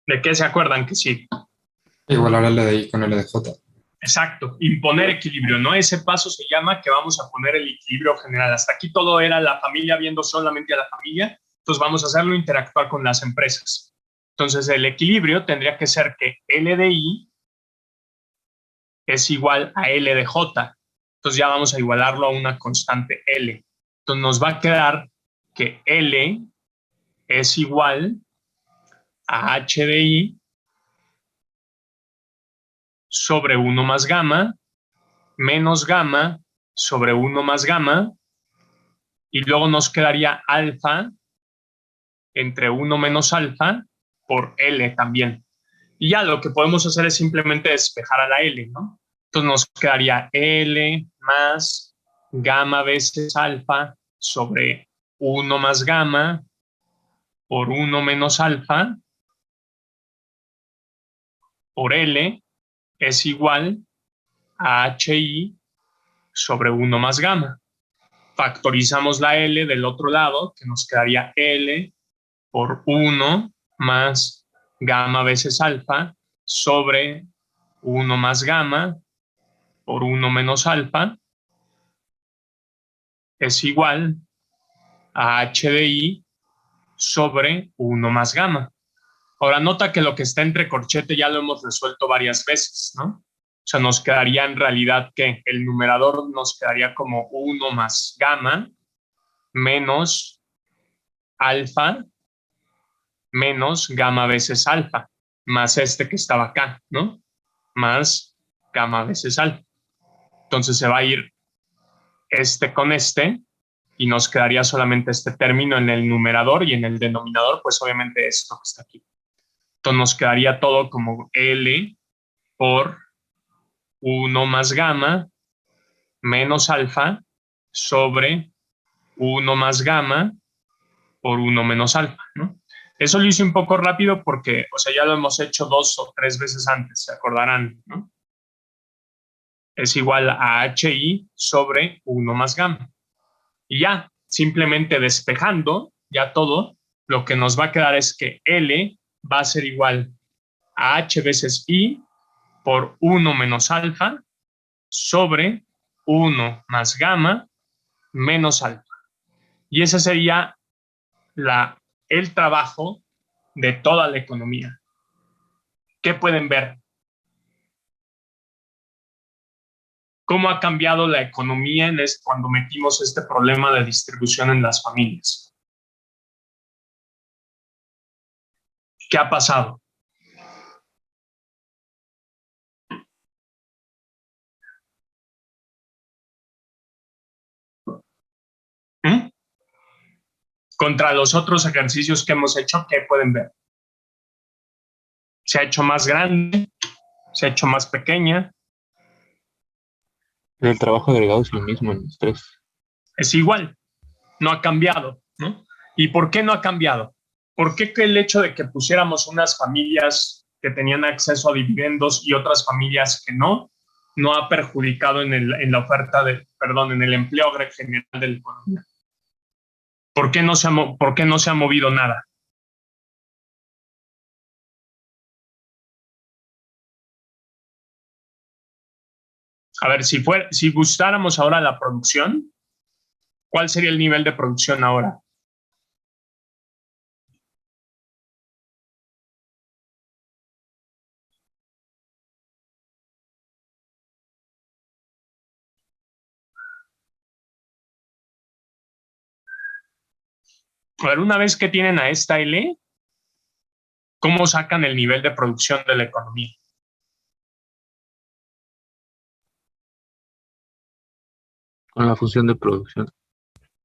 ¿De qué se acuerdan que sí? Igualar L de I con L de J. Exacto, imponer equilibrio, ¿no? Ese paso se llama que vamos a poner el equilibrio general. Hasta aquí todo era la familia viendo solamente a la familia, entonces vamos a hacerlo interactuar con las empresas. Entonces el equilibrio tendría que ser que L de I es igual a L de J. Entonces ya vamos a igualarlo a una constante L. Entonces nos va a quedar que L es igual a H de I sobre 1 más gamma menos gamma sobre 1 más gamma, y luego nos quedaría alfa entre 1 menos alfa por L también. Y ya lo que podemos hacer es simplemente despejar a la L, ¿no? Entonces nos quedaría L más gamma veces alfa sobre 1 más gamma por 1 menos alfa por L es igual a HI sobre 1 más gamma. Factorizamos la L del otro lado, que nos quedaría L por 1 más gamma veces alfa sobre 1 más gamma por 1 menos alfa es igual a H de I sobre 1 más gamma. Ahora nota que lo que está entre corchete ya lo hemos resuelto varias veces, ¿no? O sea, nos quedaría en realidad que el numerador nos quedaría como 1 más gamma menos alfa menos gamma veces alfa, más este que estaba acá, ¿no? Más gamma veces alfa. Entonces se va a ir este con este y nos quedaría solamente este término en el numerador y en el denominador, pues obviamente esto que está aquí. Entonces nos quedaría todo como L por 1 más gamma menos alfa sobre 1 más gamma por 1 menos alfa, ¿no? Eso lo hice un poco rápido porque, o sea, ya lo hemos hecho 2 o 3 veces antes, se acordarán, ¿no? Es igual a HI sobre 1 más gamma. Y ya, simplemente despejando ya todo, lo que nos va a quedar es que L va a ser igual a H veces I por 1 menos alfa sobre 1 más gamma menos alfa. Y ese sería el trabajo de toda la economía. ¿Qué pueden ver? ¿Cómo ha cambiado la economía cuando metimos este problema de distribución en las familias? ¿Qué ha pasado? ¿Mm? Contra los otros ejercicios que hemos hecho, ¿qué pueden ver? ¿Se ha hecho más grande? ¿Se ha hecho más pequeña? El trabajo agregado es el mismo en los tres. Es igual, no ha cambiado, ¿no? ¿Y por qué no ha cambiado? ¿Por qué el hecho de que pusiéramos unas familias que tenían acceso a dividendos y otras familias que no ha perjudicado en la oferta en el empleo general de la economía? ¿Por qué no se ha movido nada? A ver, si gustáramos ahora la producción, ¿cuál sería el nivel de producción ahora? A ver, una vez que tienen a esta L, ¿cómo sacan el nivel de producción de la economía? Con la función de producción.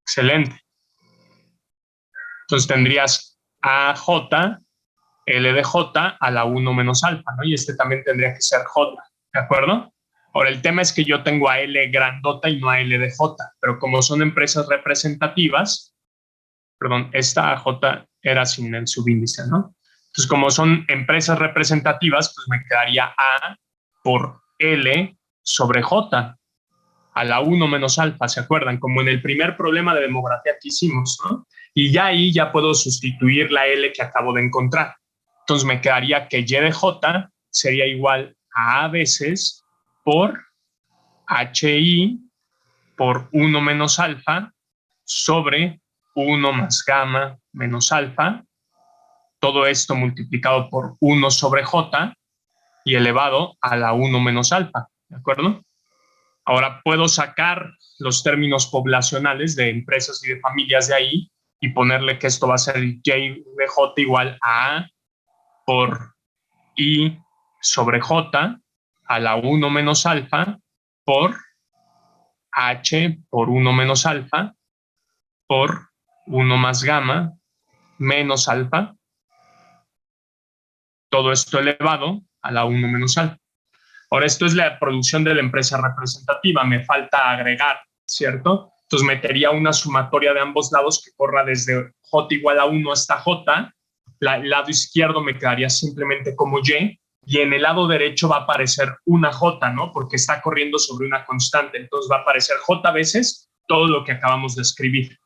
Excelente. Entonces tendrías AJ, L de J a la 1 menos alfa, ¿no? Y este también tendría que ser J, ¿de acuerdo? Ahora, el tema es que yo tengo a L grandota y no a L de J, pero como son empresas representativas, esta J era sin el subíndice, ¿no? Entonces, como son empresas representativas, pues me quedaría A por L sobre J a la 1 menos alfa, ¿se acuerdan? Como en el primer problema de demografía que hicimos, ¿no? Y ya ahí ya puedo sustituir la L que acabo de encontrar. Entonces me quedaría que Y de J sería igual a veces por HI por 1 menos alfa sobre 1 más gamma menos alfa, todo esto multiplicado por 1 sobre J y elevado a la 1 menos alfa, ¿de acuerdo? Ahora puedo sacar los términos poblacionales de empresas y de familias de ahí y ponerle que esto va a ser Y de J igual a por I sobre J a la 1 menos alfa por H por 1 menos alfa por 1 más gamma menos alfa, todo esto elevado a la 1 menos alfa. Ahora, esto es la producción de la empresa representativa, me falta agregar, ¿cierto? Entonces metería una sumatoria de ambos lados que corra desde J igual a 1 hasta J, el lado izquierdo me quedaría simplemente como y en el lado derecho va a aparecer una J, ¿no? Porque está corriendo sobre una constante, entonces va a aparecer J veces todo lo que acabamos de escribir.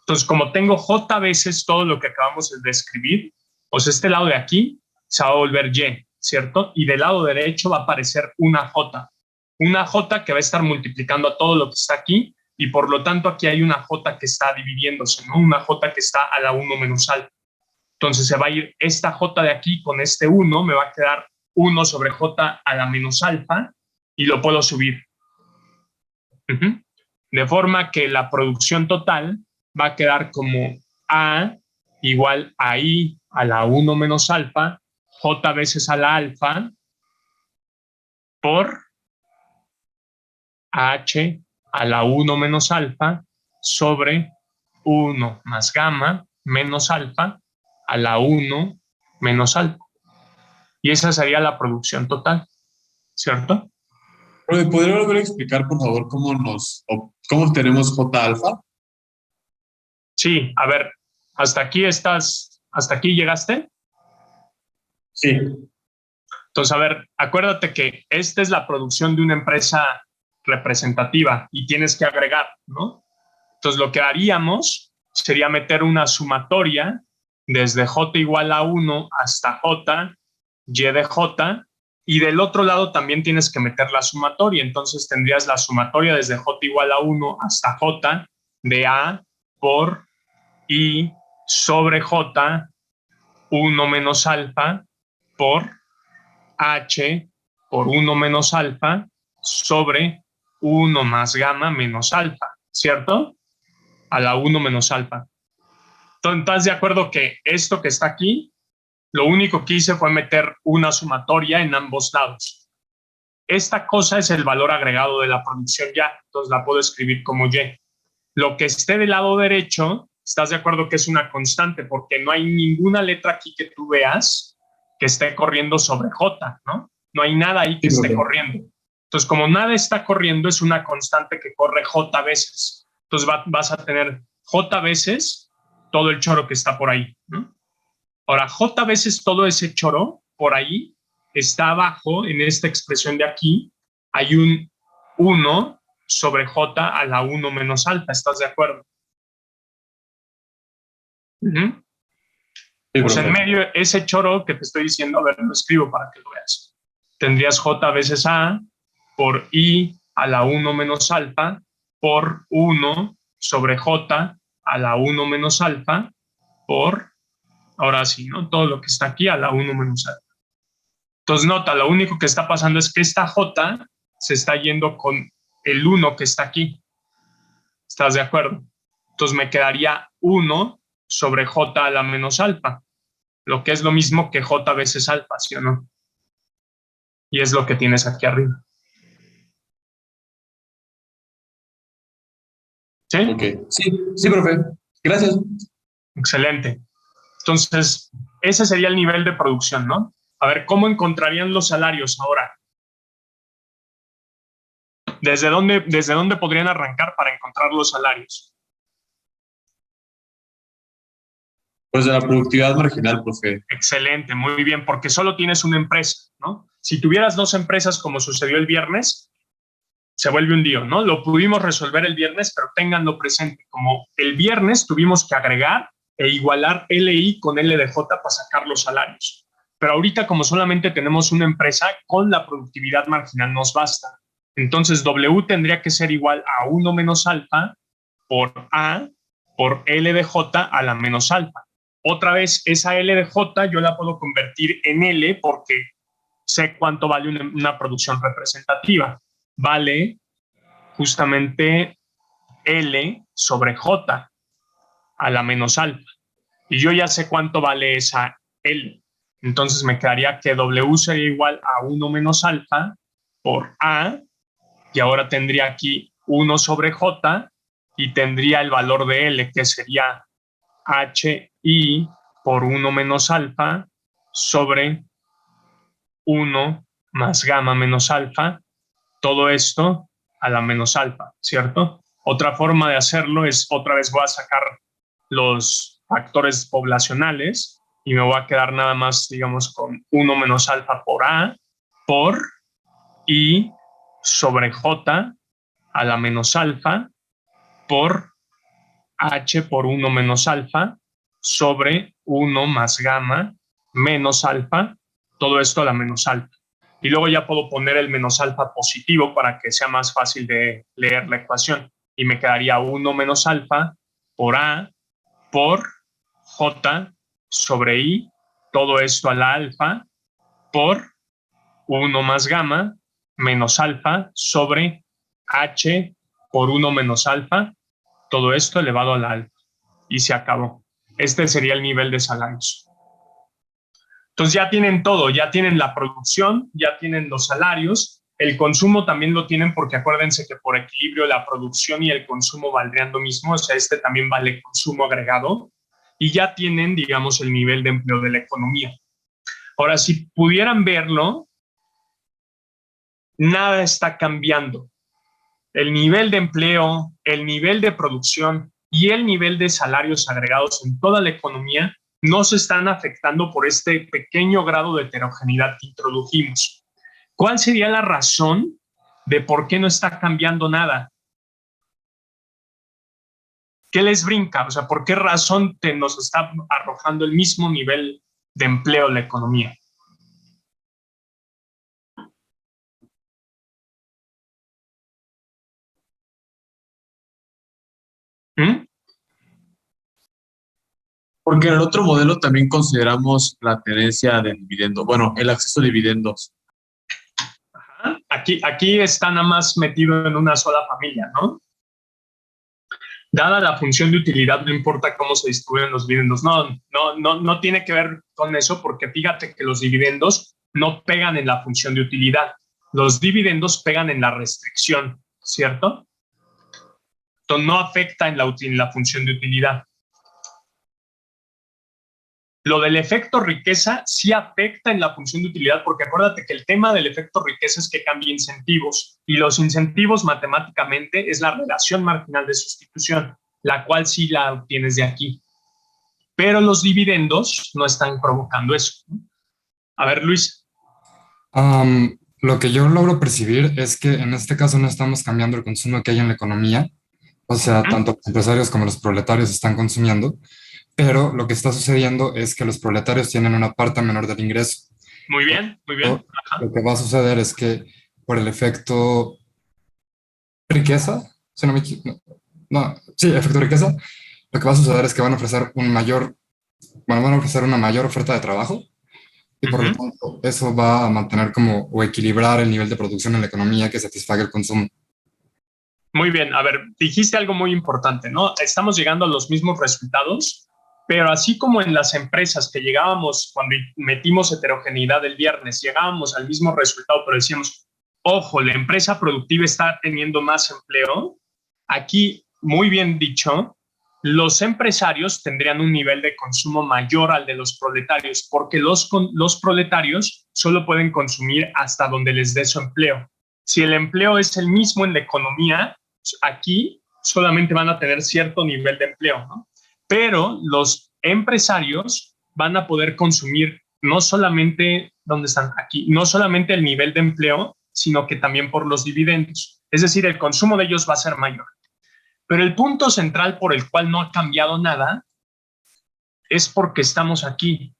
Entonces, como tengo J veces todo lo que acabamos de escribir, pues este lado de aquí se va a volver Y, ¿cierto? Y del lado derecho va a aparecer una J que va a estar multiplicando a todo lo que está aquí y por lo tanto aquí hay una J que está dividiéndose, ¿no? Una J que está a la 1 menos alfa. Entonces se va a ir esta J de aquí con este 1, me va a quedar 1 sobre J a la menos alfa y lo puedo subir. De forma que la producción total va a quedar como A igual a I a la 1 menos alfa, J veces a la alfa, por H a la 1 menos alfa sobre 1 más gamma menos alfa a la 1 menos alfa. Y esa sería la producción total, ¿cierto? Profe, ¿podría volver a explicar, por favor, cómo obtenemos J alfa? Sí, a ver, hasta aquí llegaste. Sí. Entonces, a ver, acuérdate que esta es la producción de una empresa representativa y tienes que agregar, ¿no? Entonces, lo que haríamos sería meter una sumatoria desde J igual a 1 hasta J, Y de J, y del otro lado también tienes que meter la sumatoria. Entonces, tendrías la sumatoria desde J igual a 1 hasta J de A por I sobre J, 1 menos alfa por H por 1 menos alfa sobre 1 más gamma menos alfa, ¿cierto? A la 1 menos alfa. Entonces, ¿estás de acuerdo que esto que está aquí, lo único que hice fue meter una sumatoria en ambos lados? Esta cosa es el valor agregado de la producción ya, entonces la puedo escribir como Y. Lo que esté del lado derecho, ¿estás de acuerdo que es una constante? Porque no hay ninguna letra aquí que tú veas que esté corriendo sobre J, ¿no? No hay nada ahí que esté corriendo. Entonces, como nada está corriendo, es una constante que corre J veces. Entonces, vas a tener J veces todo el choro que está por ahí, ¿no? Ahora, J veces todo ese choro por ahí está abajo, en esta expresión de aquí, hay un 1 sobre J a la 1 menos alfa. ¿Estás de acuerdo? Sí, Pues en profe. medio, ese choro que te estoy diciendo, a ver, lo escribo para que lo veas. Tendrías J veces A por I a la 1 menos alfa por 1 sobre J a la 1 menos alfa por, ahora sí, ¿no? Todo lo que está aquí a la 1 menos alfa. Entonces, nota, lo único que está pasando es que esta J se está yendo con el 1 que está aquí. ¿Estás de acuerdo? Entonces, me quedaría 1 sobre J a la menos alfa, lo que es lo mismo que J veces alfa, ¿sí o no? Y es lo que tienes aquí arriba. ¿Sí? Ok. Sí, profe. Gracias. Excelente. Entonces, ese sería el nivel de producción, ¿no? A ver, ¿cómo encontrarían los salarios ahora? ¿Desde dónde podrían arrancar para encontrar los salarios? Pues de la productividad marginal, profe. Excelente, muy bien, porque solo tienes una empresa, ¿no? Si tuvieras dos empresas como sucedió el viernes, se vuelve un lío, ¿no? Lo pudimos resolver el viernes, pero ténganlo presente. Como el viernes tuvimos que agregar e igualar LI con LDJ para sacar los salarios. Pero ahorita, como solamente tenemos una empresa, con la productividad marginal nos basta. Entonces, W tendría que ser igual a 1 menos alfa por A por L de J a la menos alfa. Otra vez, esa L de J yo la puedo convertir en L porque sé cuánto vale una producción representativa. Vale justamente L sobre J a la menos alfa. Y yo ya sé cuánto vale esa L. Entonces me quedaría que W sería igual a 1 menos alfa por A, y ahora tendría aquí 1 sobre J, y tendría el valor de L, que sería HI por 1 menos alfa sobre 1 más gamma menos alfa, todo esto a la menos alfa, ¿cierto? Otra forma de hacerlo es, otra vez voy a sacar los factores poblacionales y me voy a quedar nada más, digamos, con 1 menos alfa por A por I sobre J a la menos alfa por H por 1 menos alfa sobre 1 más gamma menos alfa, todo esto a la menos alfa. Y luego ya puedo poner el menos alfa positivo para que sea más fácil de leer la ecuación. Y me quedaría 1 menos alfa por A por J sobre I, todo esto a la alfa, por 1 más gamma menos alfa sobre H por 1 menos alfa, todo esto elevado a la alfa. Y se acabó. Este sería el nivel de salarios. Entonces ya tienen todo, ya tienen la producción, ya tienen los salarios, el consumo también lo tienen porque acuérdense que por equilibrio la producción y el consumo valdrían lo mismo, o sea, este también vale consumo agregado, y ya tienen, digamos, el nivel de empleo de la economía. Ahora, si pudieran verlo, nada está cambiando. El nivel de empleo, el nivel de producción y el nivel de salarios agregados en toda la economía no se están afectando por este pequeño grado de heterogeneidad que introdujimos. ¿Cuál sería la razón de por qué no está cambiando nada? ¿Qué les brinca? O sea, ¿por qué razón nos está arrojando el mismo nivel de empleo la economía? ¿Mm? Porque en el otro modelo también consideramos la tenencia de dividendos, bueno, el acceso a dividendos. Ajá. Aquí está nada más metido en una sola familia, ¿no? Dada la función de utilidad, no importa cómo se distribuyen los dividendos. No tiene que ver con eso, porque fíjate que los dividendos no pegan en la función de utilidad. Los dividendos pegan en la restricción, ¿cierto? Entonces no afecta en la función de utilidad. Lo del efecto riqueza sí afecta en la función de utilidad, porque acuérdate que el tema del efecto riqueza es que cambia incentivos, y los incentivos matemáticamente es la relación marginal de sustitución, la cual sí la obtienes de aquí. Pero los dividendos no están provocando eso. A ver, Luis. Lo que yo logro percibir es que en este caso no estamos cambiando el consumo que hay en la economía, o sea, tanto los empresarios como los proletarios están consumiendo, pero lo que está sucediendo es que los proletarios tienen una parte menor del ingreso. Muy bien, muy bien. Ajá. Lo que va a suceder es que por el efecto riqueza, si no me sí, efecto riqueza, lo que va a suceder es que van a ofrecer van a ofrecer una mayor oferta de trabajo y por lo tanto eso va a mantener como o equilibrar el nivel de producción en la economía que satisfaga el consumo. Muy bien, a ver, dijiste algo muy importante, ¿no? Estamos llegando a los mismos resultados, pero así como en las empresas que llegábamos cuando metimos heterogeneidad el viernes, llegábamos al mismo resultado, pero decíamos, ojo, la empresa productiva está teniendo más empleo. Aquí, muy bien dicho, los empresarios tendrían un nivel de consumo mayor al de los proletarios, porque los proletarios solo pueden consumir hasta donde les dé su empleo. Si el empleo es el mismo en la economía, aquí solamente van a tener cierto nivel de empleo, ¿no? Pero los empresarios van a poder consumir no solamente, ¿dónde están? Aquí, no solamente el nivel de empleo, sino que también por los dividendos. Es decir, el consumo de ellos va a ser mayor. Pero el punto central por el cual no ha cambiado nada es porque estamos aquí.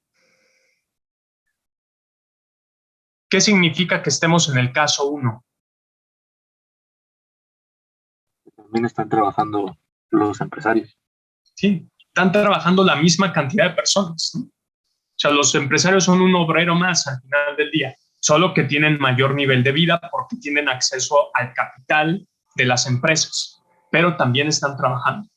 ¿Qué significa que estemos en el caso 1? También están trabajando los empresarios. Sí, están trabajando la misma cantidad de personas, ¿no? O sea, los empresarios son un obrero más al final del día, solo que tienen mayor nivel de vida porque tienen acceso al capital de las empresas, pero también están trabajando.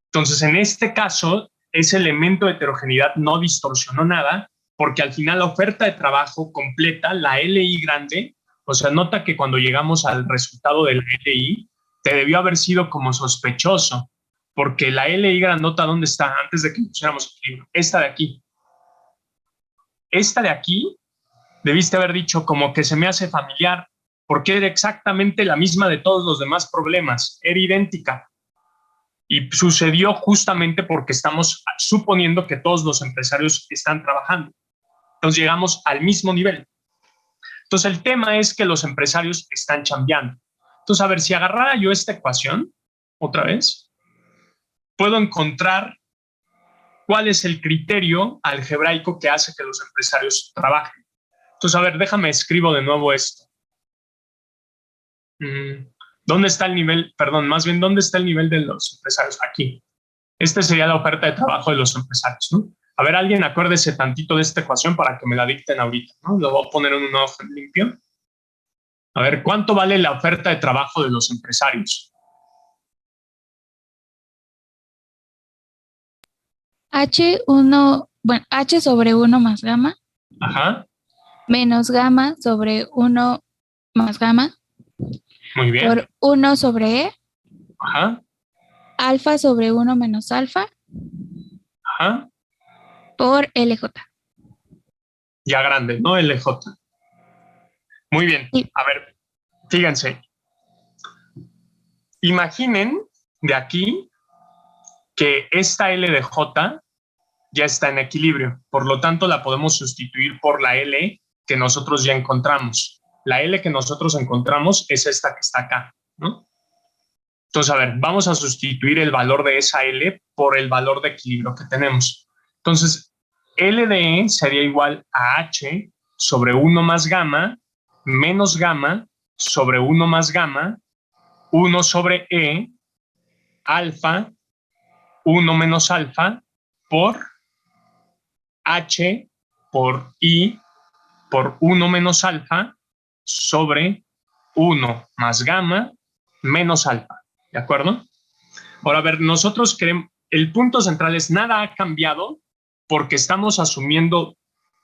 Entonces, en este caso, ese elemento de heterogeneidad no distorsionó nada, porque al final la oferta de trabajo completa, la LI grande, o sea, nota que cuando llegamos al resultado de la LI, te debió haber sido como sospechoso, porque la LI grandota, ¿dónde está? Antes de que pusiéramos el libro, esta de aquí. Esta de aquí, debiste haber dicho como que se me hace familiar, porque era exactamente la misma de todos los demás problemas, era idéntica. Y sucedió justamente porque estamos suponiendo que todos los empresarios están trabajando. Entonces llegamos al mismo nivel. Entonces el tema es que los empresarios están chambeando. Entonces, a ver, si agarrara yo esta ecuación, otra vez, puedo encontrar cuál es el criterio algebraico que hace que los empresarios trabajen. Entonces, a ver, déjame escribo de nuevo esto. ¿Dónde está el nivel? Perdón, más bien, ¿dónde está el nivel de los empresarios? Aquí. Esta sería la oferta de trabajo de los empresarios, ¿no? A ver, alguien acuérdese tantito de esta ecuación para que me la dicten ahorita, ¿no? Lo voy a poner en un hoja limpio. A ver, ¿cuánto vale la oferta de trabajo de los empresarios? H sobre 1 más gamma, Ajá, menos gamma sobre 1 más gamma, muy bien. por 1 sobre E, Ajá, alfa sobre 1 menos alfa, ajá. por LJ. Ya grande, ¿no? LJ. Muy bien. Sí. A ver, fíjense. Imaginen de aquí que esta L de J ya está en equilibrio. Por lo tanto, la podemos sustituir por la L que nosotros ya encontramos. La L que nosotros encontramos es esta que está acá, ¿no? Entonces, a ver, vamos a sustituir el valor de esa L por el valor de equilibrio que tenemos. Entonces, L de E sería igual a H sobre 1 más gamma menos gamma sobre 1 más gamma, 1 sobre E, alfa, 1 menos alfa, por H por I por 1 menos alfa sobre 1 más gamma menos alfa. ¿De acuerdo? Ahora, a ver, nosotros queremos, el punto central es nada ha cambiado porque estamos asumiendo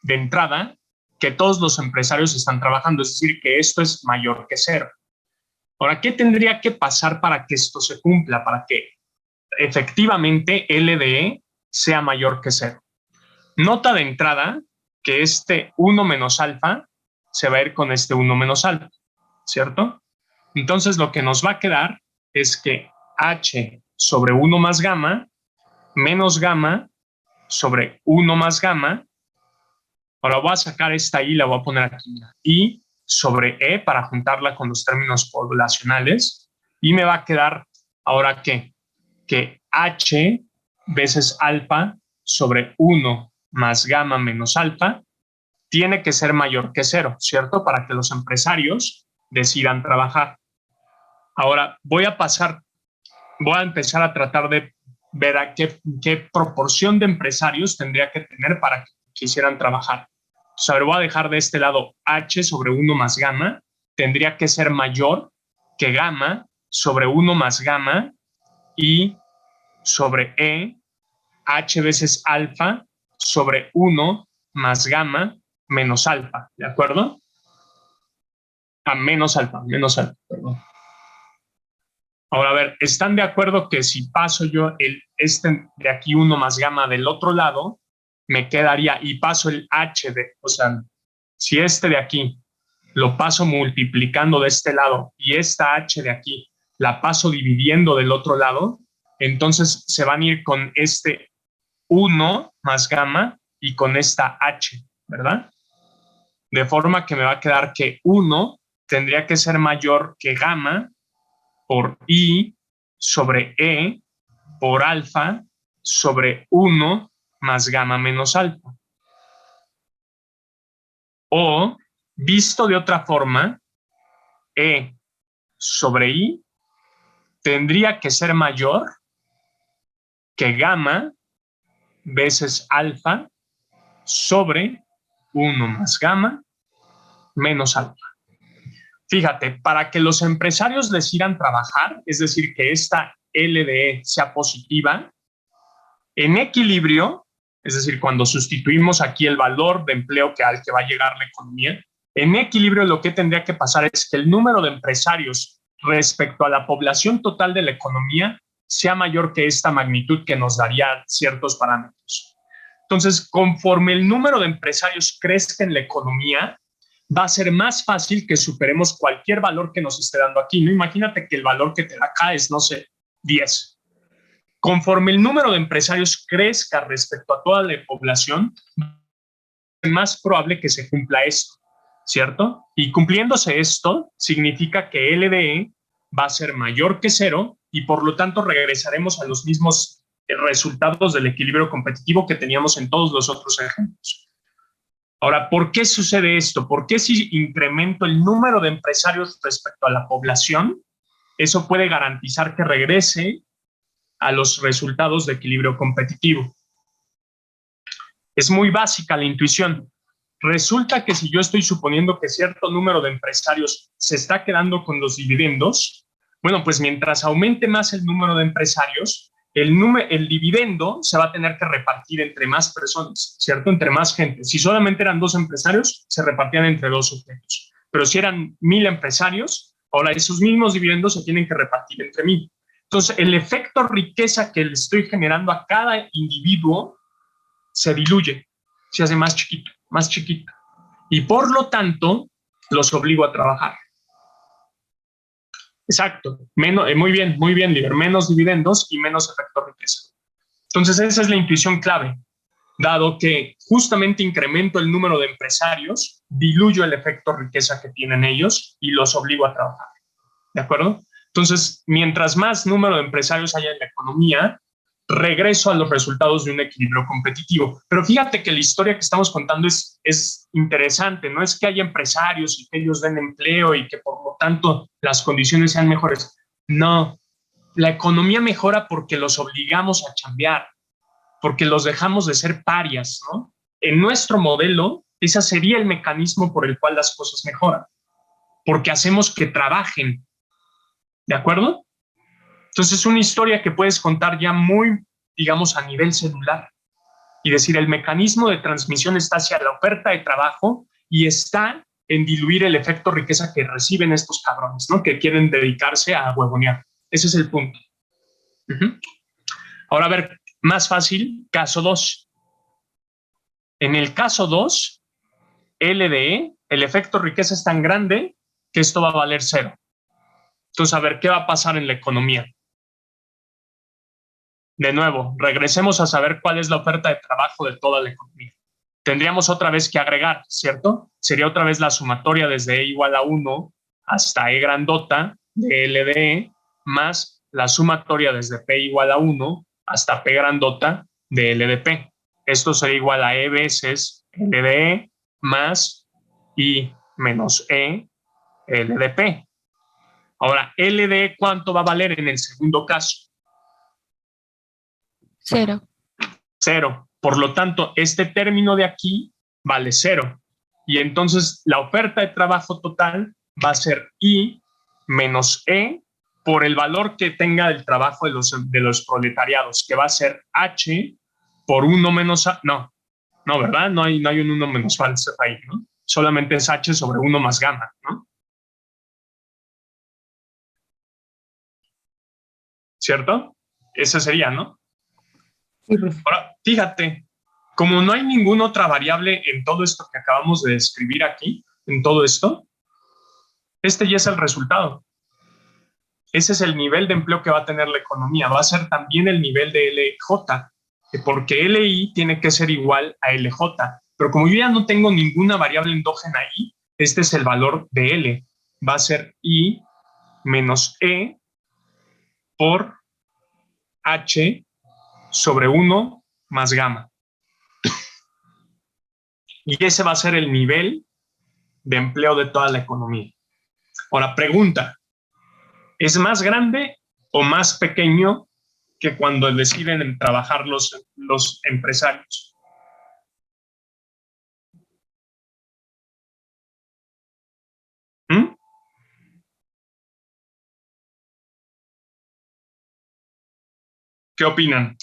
de entrada que todos los empresarios están trabajando, es decir, que esto es mayor que cero. Ahora, ¿qué tendría que pasar para que esto se cumpla, para que efectivamente L de E sea mayor que cero? Nota de entrada que este 1 menos alfa se va a ir con este 1 menos alfa, ¿cierto? Entonces, lo que nos va a quedar es que H sobre 1 más gamma menos gamma sobre 1 más gamma. Ahora voy a sacar esta I y la voy a poner aquí. I sobre E para juntarla con los términos poblacionales. Y me va a quedar, ¿ahora qué? Que H veces alfa sobre 1 más gamma menos alfa tiene que ser mayor que cero, ¿cierto? Para que los empresarios decidan trabajar. Ahora voy a empezar a tratar de ver a qué proporción de empresarios tendría que tener para que quisieran trabajar. Entonces, a ver, voy a dejar de este lado H sobre 1 más gamma, tendría que ser mayor que gamma sobre 1 más gamma y sobre E, H veces alfa sobre 1 más gamma menos alfa, ¿de acuerdo? Menos alfa, perdón. Ahora, a ver, ¿están de acuerdo que si paso yo este de aquí 1 más gamma del otro lado, me quedaría y paso el H o sea, si este de aquí lo paso multiplicando de este lado y esta H de aquí la paso dividiendo del otro lado, entonces se van a ir con este 1 más gamma y con esta H, ¿verdad? De forma que me va a quedar que 1 tendría que ser mayor que gamma por I sobre E por alfa sobre 1 más gamma menos alfa. O, visto de otra forma, E sobre I tendría que ser mayor que gamma veces alfa sobre 1 más gamma menos alfa. Fíjate, para que los empresarios decidan trabajar, es decir, que esta LDE sea positiva, en equilibrio, es decir, cuando sustituimos aquí el valor de empleo al que va a llegar la economía, en equilibrio lo que tendría que pasar es que el número de empresarios respecto a la población total de la economía sea mayor que esta magnitud que nos daría ciertos parámetros. Entonces, conforme el número de empresarios crezca en la economía, va a ser más fácil que superemos cualquier valor que nos esté dando aquí, ¿no? Imagínate que el valor que te da acá es, no sé, 10. Conforme el número de empresarios crezca respecto a toda la población, es más probable que se cumpla esto, ¿cierto? Y cumpliéndose esto, significa que LDE va a ser mayor que cero y por lo tanto regresaremos a los mismos resultados del equilibrio competitivo que teníamos en todos los otros ejemplos. Ahora, ¿por qué sucede esto? ¿Por qué si incremento el número de empresarios respecto a la población, eso puede garantizar que regrese a los resultados de equilibrio competitivo? Es muy básica la intuición. resulta que si yo estoy suponiendo que cierto número de empresarios se está quedando con los dividendos, bueno, pues mientras aumente más el número de empresarios, el dividendo se va a tener que repartir entre más personas, ¿cierto? Entre más gente. Si solamente eran 2 empresarios, se repartían entre 2 sujetos. Pero si eran 1000 empresarios, ahora esos mismos dividendos se tienen que repartir entre 1000. Entonces, el efecto riqueza que le estoy generando a cada individuo se diluye, se hace más chiquito, más chiquito. Y por lo tanto, los obligo a trabajar. Exacto. Muy bien, líder. Menos dividendos y menos efecto riqueza. Entonces, esa es la intuición clave. Dado que justamente incremento el número de empresarios, diluyo el efecto riqueza que tienen ellos y los obligo a trabajar. ¿De acuerdo? Entonces, mientras más número de empresarios haya en la economía, regreso a los resultados de un equilibrio competitivo. Pero fíjate que la historia que estamos contando es interesante. No es que haya empresarios y que ellos den empleo y que por lo tanto las condiciones sean mejores. No, la economía mejora porque los obligamos a chambear, porque los dejamos de ser parias, ¿no? En nuestro modelo, ese sería el mecanismo por el cual las cosas mejoran, porque hacemos que trabajen. ¿De acuerdo? Entonces es una historia que puedes contar ya muy, digamos, a nivel celular y decir, el mecanismo de transmisión está hacia la oferta de trabajo y está en diluir el efecto riqueza que reciben estos cabrones, ¿no? Que quieren dedicarse a huevonear. Ese es el punto. Ahora, a ver, más fácil, caso 2. En el caso 2, LDE, el efecto riqueza es tan grande que esto va a valer 0. Entonces, a ver, ¿qué va a pasar en la economía? De nuevo, regresemos a saber cuál es la oferta de trabajo de toda la economía. Tendríamos otra vez que agregar, ¿cierto? Sería otra vez la sumatoria desde E igual a 1 hasta E grandota de LDE, más la sumatoria desde P igual a 1 hasta P grandota de LDP. Esto sería igual a E veces LDE más I menos E LDP. Ahora, LDE, ¿cuánto va a valer en el segundo caso? 0. 0. Por lo tanto, este término de aquí vale 0. Y entonces la oferta de trabajo total va a ser I menos E por el valor que tenga el trabajo de los proletariados, que va a ser H por 1 menos A. No, ¿verdad? No hay un 1 menos falso ahí, ¿no? Solamente es H sobre 1 más gamma, ¿no? ¿Cierto? Ese sería, ¿no? Sí, profe. Ahora, fíjate, como no hay ninguna otra variable en todo esto que acabamos de describir aquí, en todo esto, este ya es el resultado. Ese es el nivel de empleo que va a tener la economía. Va a ser también el nivel de LJ, porque LI tiene que ser igual a LJ. Pero como yo ya no tengo ninguna variable endógena ahí, este es el valor de L. Va a ser I menos E por H sobre 1 más gamma. Y ese va a ser el nivel de empleo de toda la economía. Ahora, pregunta, ¿es más grande o más pequeño que cuando deciden trabajar los empresarios? ¿Mm? ¿Qué opinan?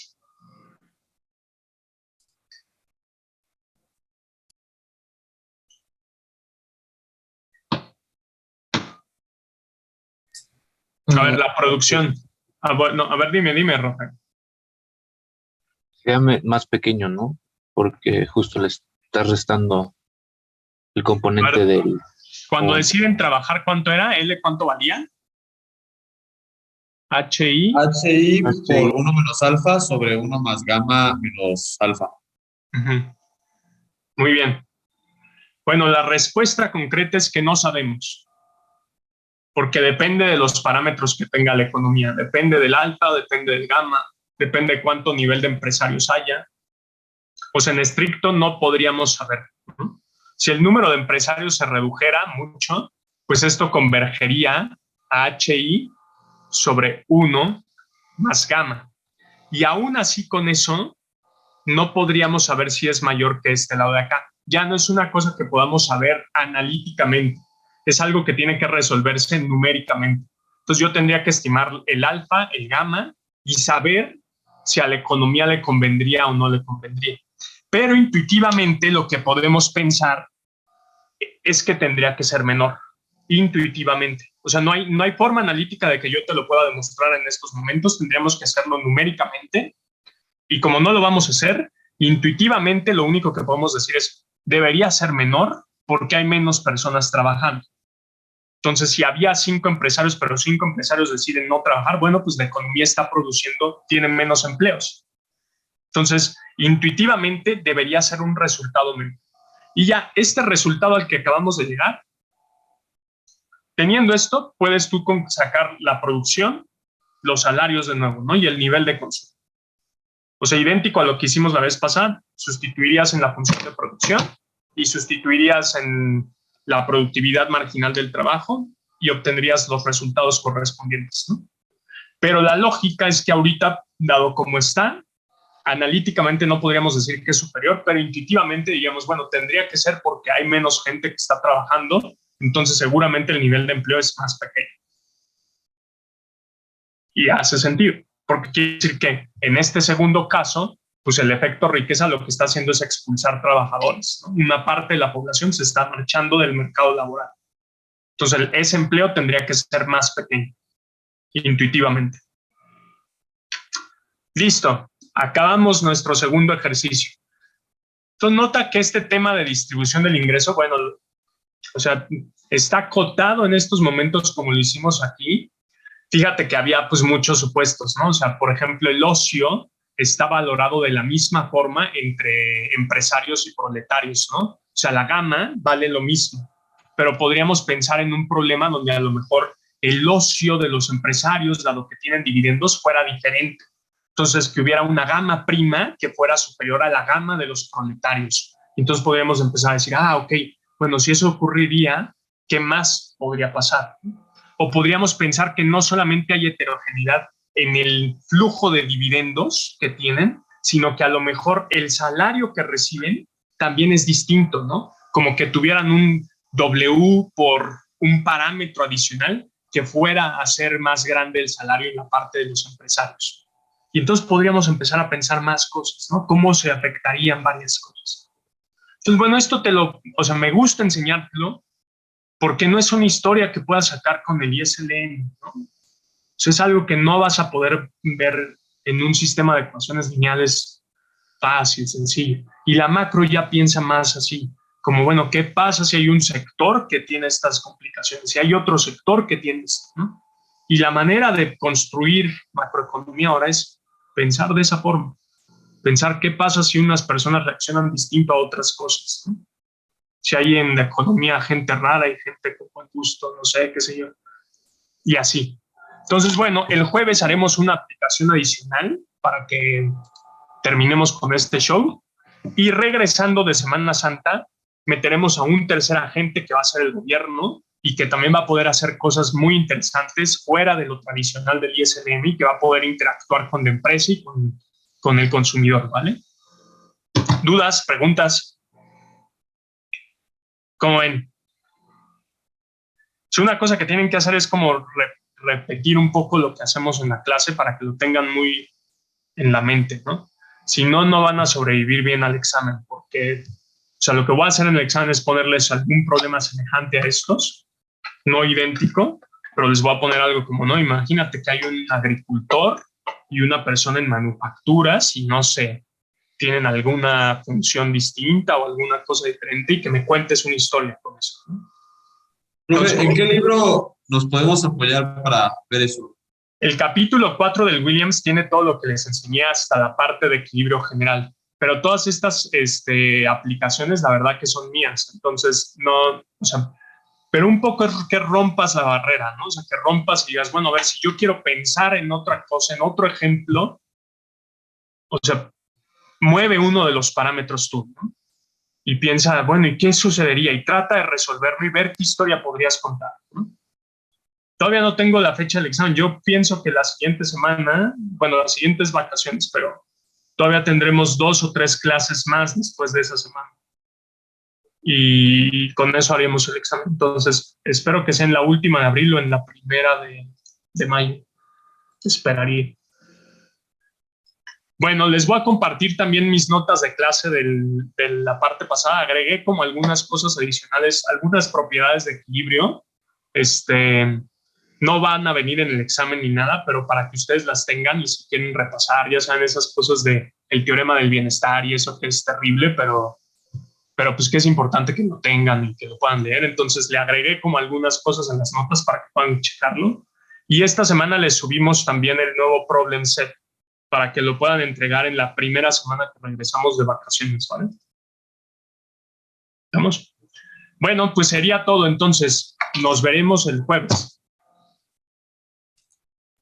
A ver, la producción. Bueno, a ver, dime, Rafael. Sería más pequeño, ¿no? Porque justo le está restando el componente del... Cuando deciden trabajar, ¿cuánto era? ¿L cuánto valía? HI por 1 menos alfa sobre 1 más gamma menos alfa. Muy bien. Bueno, la respuesta concreta es que no sabemos, porque depende de los parámetros que tenga la economía. Depende del alfa, depende del gamma, depende de cuánto nivel de empresarios haya. Pues en estricto no podríamos saber. Si el número de empresarios se redujera mucho, pues esto convergería a HI sobre 1 más gamma. Y aún así con eso, no podríamos saber si es mayor que este lado de acá. ya no es una cosa que podamos saber analíticamente, es algo que tiene que resolverse numéricamente. Entonces yo tendría que estimar el alfa, el gamma y saber si a la economía le convendría o no le convendría. Pero intuitivamente lo que podemos pensar es que tendría que ser menor, intuitivamente. O sea, no hay forma analítica de que yo te lo pueda demostrar en estos momentos, tendríamos que hacerlo numéricamente y como no lo vamos a hacer, intuitivamente lo único que podemos decir es debería ser menor porque hay menos personas trabajando. Entonces, si había 5 empresarios, pero 5 empresarios deciden no trabajar, bueno, pues la economía está produciendo, tienen menos empleos. Entonces, intuitivamente debería ser un resultado menor. Y ya, este resultado al que acabamos de llegar, teniendo esto, puedes tú sacar la producción, los salarios de nuevo, ¿no? Y el nivel de consumo. O sea, idéntico a lo que hicimos la vez pasada, sustituirías en la función de producción y sustituirías en la productividad marginal del trabajo y obtendrías los resultados correspondientes, ¿no? Pero la lógica es que ahorita, dado como está, analíticamente no podríamos decir que es superior, pero intuitivamente diríamos, bueno, tendría que ser porque hay menos gente que está trabajando, entonces seguramente el nivel de empleo es más pequeño. Y hace sentido, porque quiere decir que en este segundo caso, pues el efecto riqueza lo que está haciendo es expulsar trabajadores, ¿no? Una parte de la población se está marchando del mercado laboral. Entonces ese empleo tendría que ser más pequeño, intuitivamente. Listo, acabamos nuestro segundo ejercicio. Entonces nota que este tema de distribución del ingreso, bueno, o sea, está acotado en estos momentos como lo hicimos aquí. Fíjate que había pues muchos supuestos, ¿no? O sea, por ejemplo, el ocio está valorado de la misma forma entre empresarios y proletarios, ¿no? O sea, la gama vale lo mismo, pero podríamos pensar en un problema donde a lo mejor el ocio de los empresarios, dado que tienen dividendos, fuera diferente. Entonces, que hubiera una gama prima que fuera superior a la gama de los proletarios. Entonces, podríamos empezar a decir, ok, bueno, si eso ocurriría, ¿qué más podría pasar? O podríamos pensar que no solamente hay heterogeneidad en el flujo de dividendos que tienen, sino que a lo mejor el salario que reciben también es distinto, ¿no? Como que tuvieran un W por un parámetro adicional que fuera a ser más grande el salario en la parte de los empresarios. Y entonces podríamos empezar a pensar más cosas, ¿no? Cómo se afectarían varias cosas. Entonces, bueno, esto me gusta enseñártelo porque no es una historia que puedas sacar con el ISLM, ¿no? O sea, es algo que no vas a poder ver en un sistema de ecuaciones lineales fácil, sencillo. Y la macro ya piensa más así, como, bueno, ¿qué pasa si hay un sector que tiene estas complicaciones? Si hay otro sector que tiene esto, ¿no? Y la manera de construir macroeconomía ahora es pensar de esa forma. Pensar qué pasa si unas personas reaccionan distinto a otras cosas, ¿no? Si hay en la economía gente rara y gente con buen gusto, no sé, qué sé yo. Y así. Entonces, bueno, el jueves haremos una aplicación adicional para que terminemos con este show. Y regresando de Semana Santa, meteremos a un tercer agente que va a ser el gobierno y que también va a poder hacer cosas muy interesantes fuera de lo tradicional del ISLM y que va a poder interactuar con la empresa y con el consumidor, ¿vale? ¿Dudas? ¿Preguntas? ¿Cómo ven? Si una cosa que tienen que hacer es como repetir un poco lo que hacemos en la clase para que lo tengan muy en la mente, ¿no? Si no, no van a sobrevivir bien al examen, porque, o sea, lo que voy a hacer en el examen es ponerles algún problema semejante a estos, no idéntico, pero les voy a poner algo como, no, imagínate que hay un agricultor y una persona en manufacturas y no sé, tienen alguna función distinta o alguna cosa diferente y que me cuentes una historia con eso, ¿no? Profe, ¿en qué libro nos podemos apoyar para ver eso? El capítulo 4 del Williams tiene todo lo que les enseñé hasta la parte de equilibrio general, pero todas estas aplicaciones, la verdad que son mías, entonces no, o sea, pero un poco es que rompas la barrera, ¿no? O sea, que rompas y digas, bueno, a ver, si yo quiero pensar en otra cosa, en otro ejemplo, o sea, mueve uno de los parámetros tú, ¿no? Y piensa, bueno, ¿y qué sucedería? Y trata de resolverlo y ver qué historia podrías contar, ¿no? Todavía no tengo la fecha del examen. Yo pienso que la siguiente semana, bueno, las siguientes vacaciones, pero todavía tendremos 2 o 3 clases más después de esa semana. y con eso haríamos el examen. Entonces, espero que sea en la última de abril o en la primera de mayo. Esperaría. Bueno, les voy a compartir también mis notas de clase de la parte pasada. Agregué como algunas cosas adicionales, algunas propiedades de equilibrio. No van a venir en el examen ni nada, pero para que ustedes las tengan y si quieren repasar, ya saben, esas cosas de el teorema del bienestar y eso que es terrible, pero pues que es importante que lo tengan y que lo puedan leer. Entonces le agregué como algunas cosas en las notas para que puedan checarlo. Y esta semana les subimos también el nuevo problem set para que lo puedan entregar en la primera semana que regresamos de vacaciones, ¿vale? ¿Estamos? Bueno, pues sería todo. Entonces, nos veremos el jueves.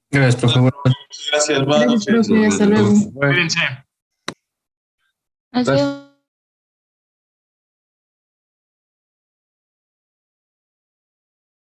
Gracias, profe. Gracias, buenas noches. Gracias, profe. Hasta luego. Cuídense. Adiós.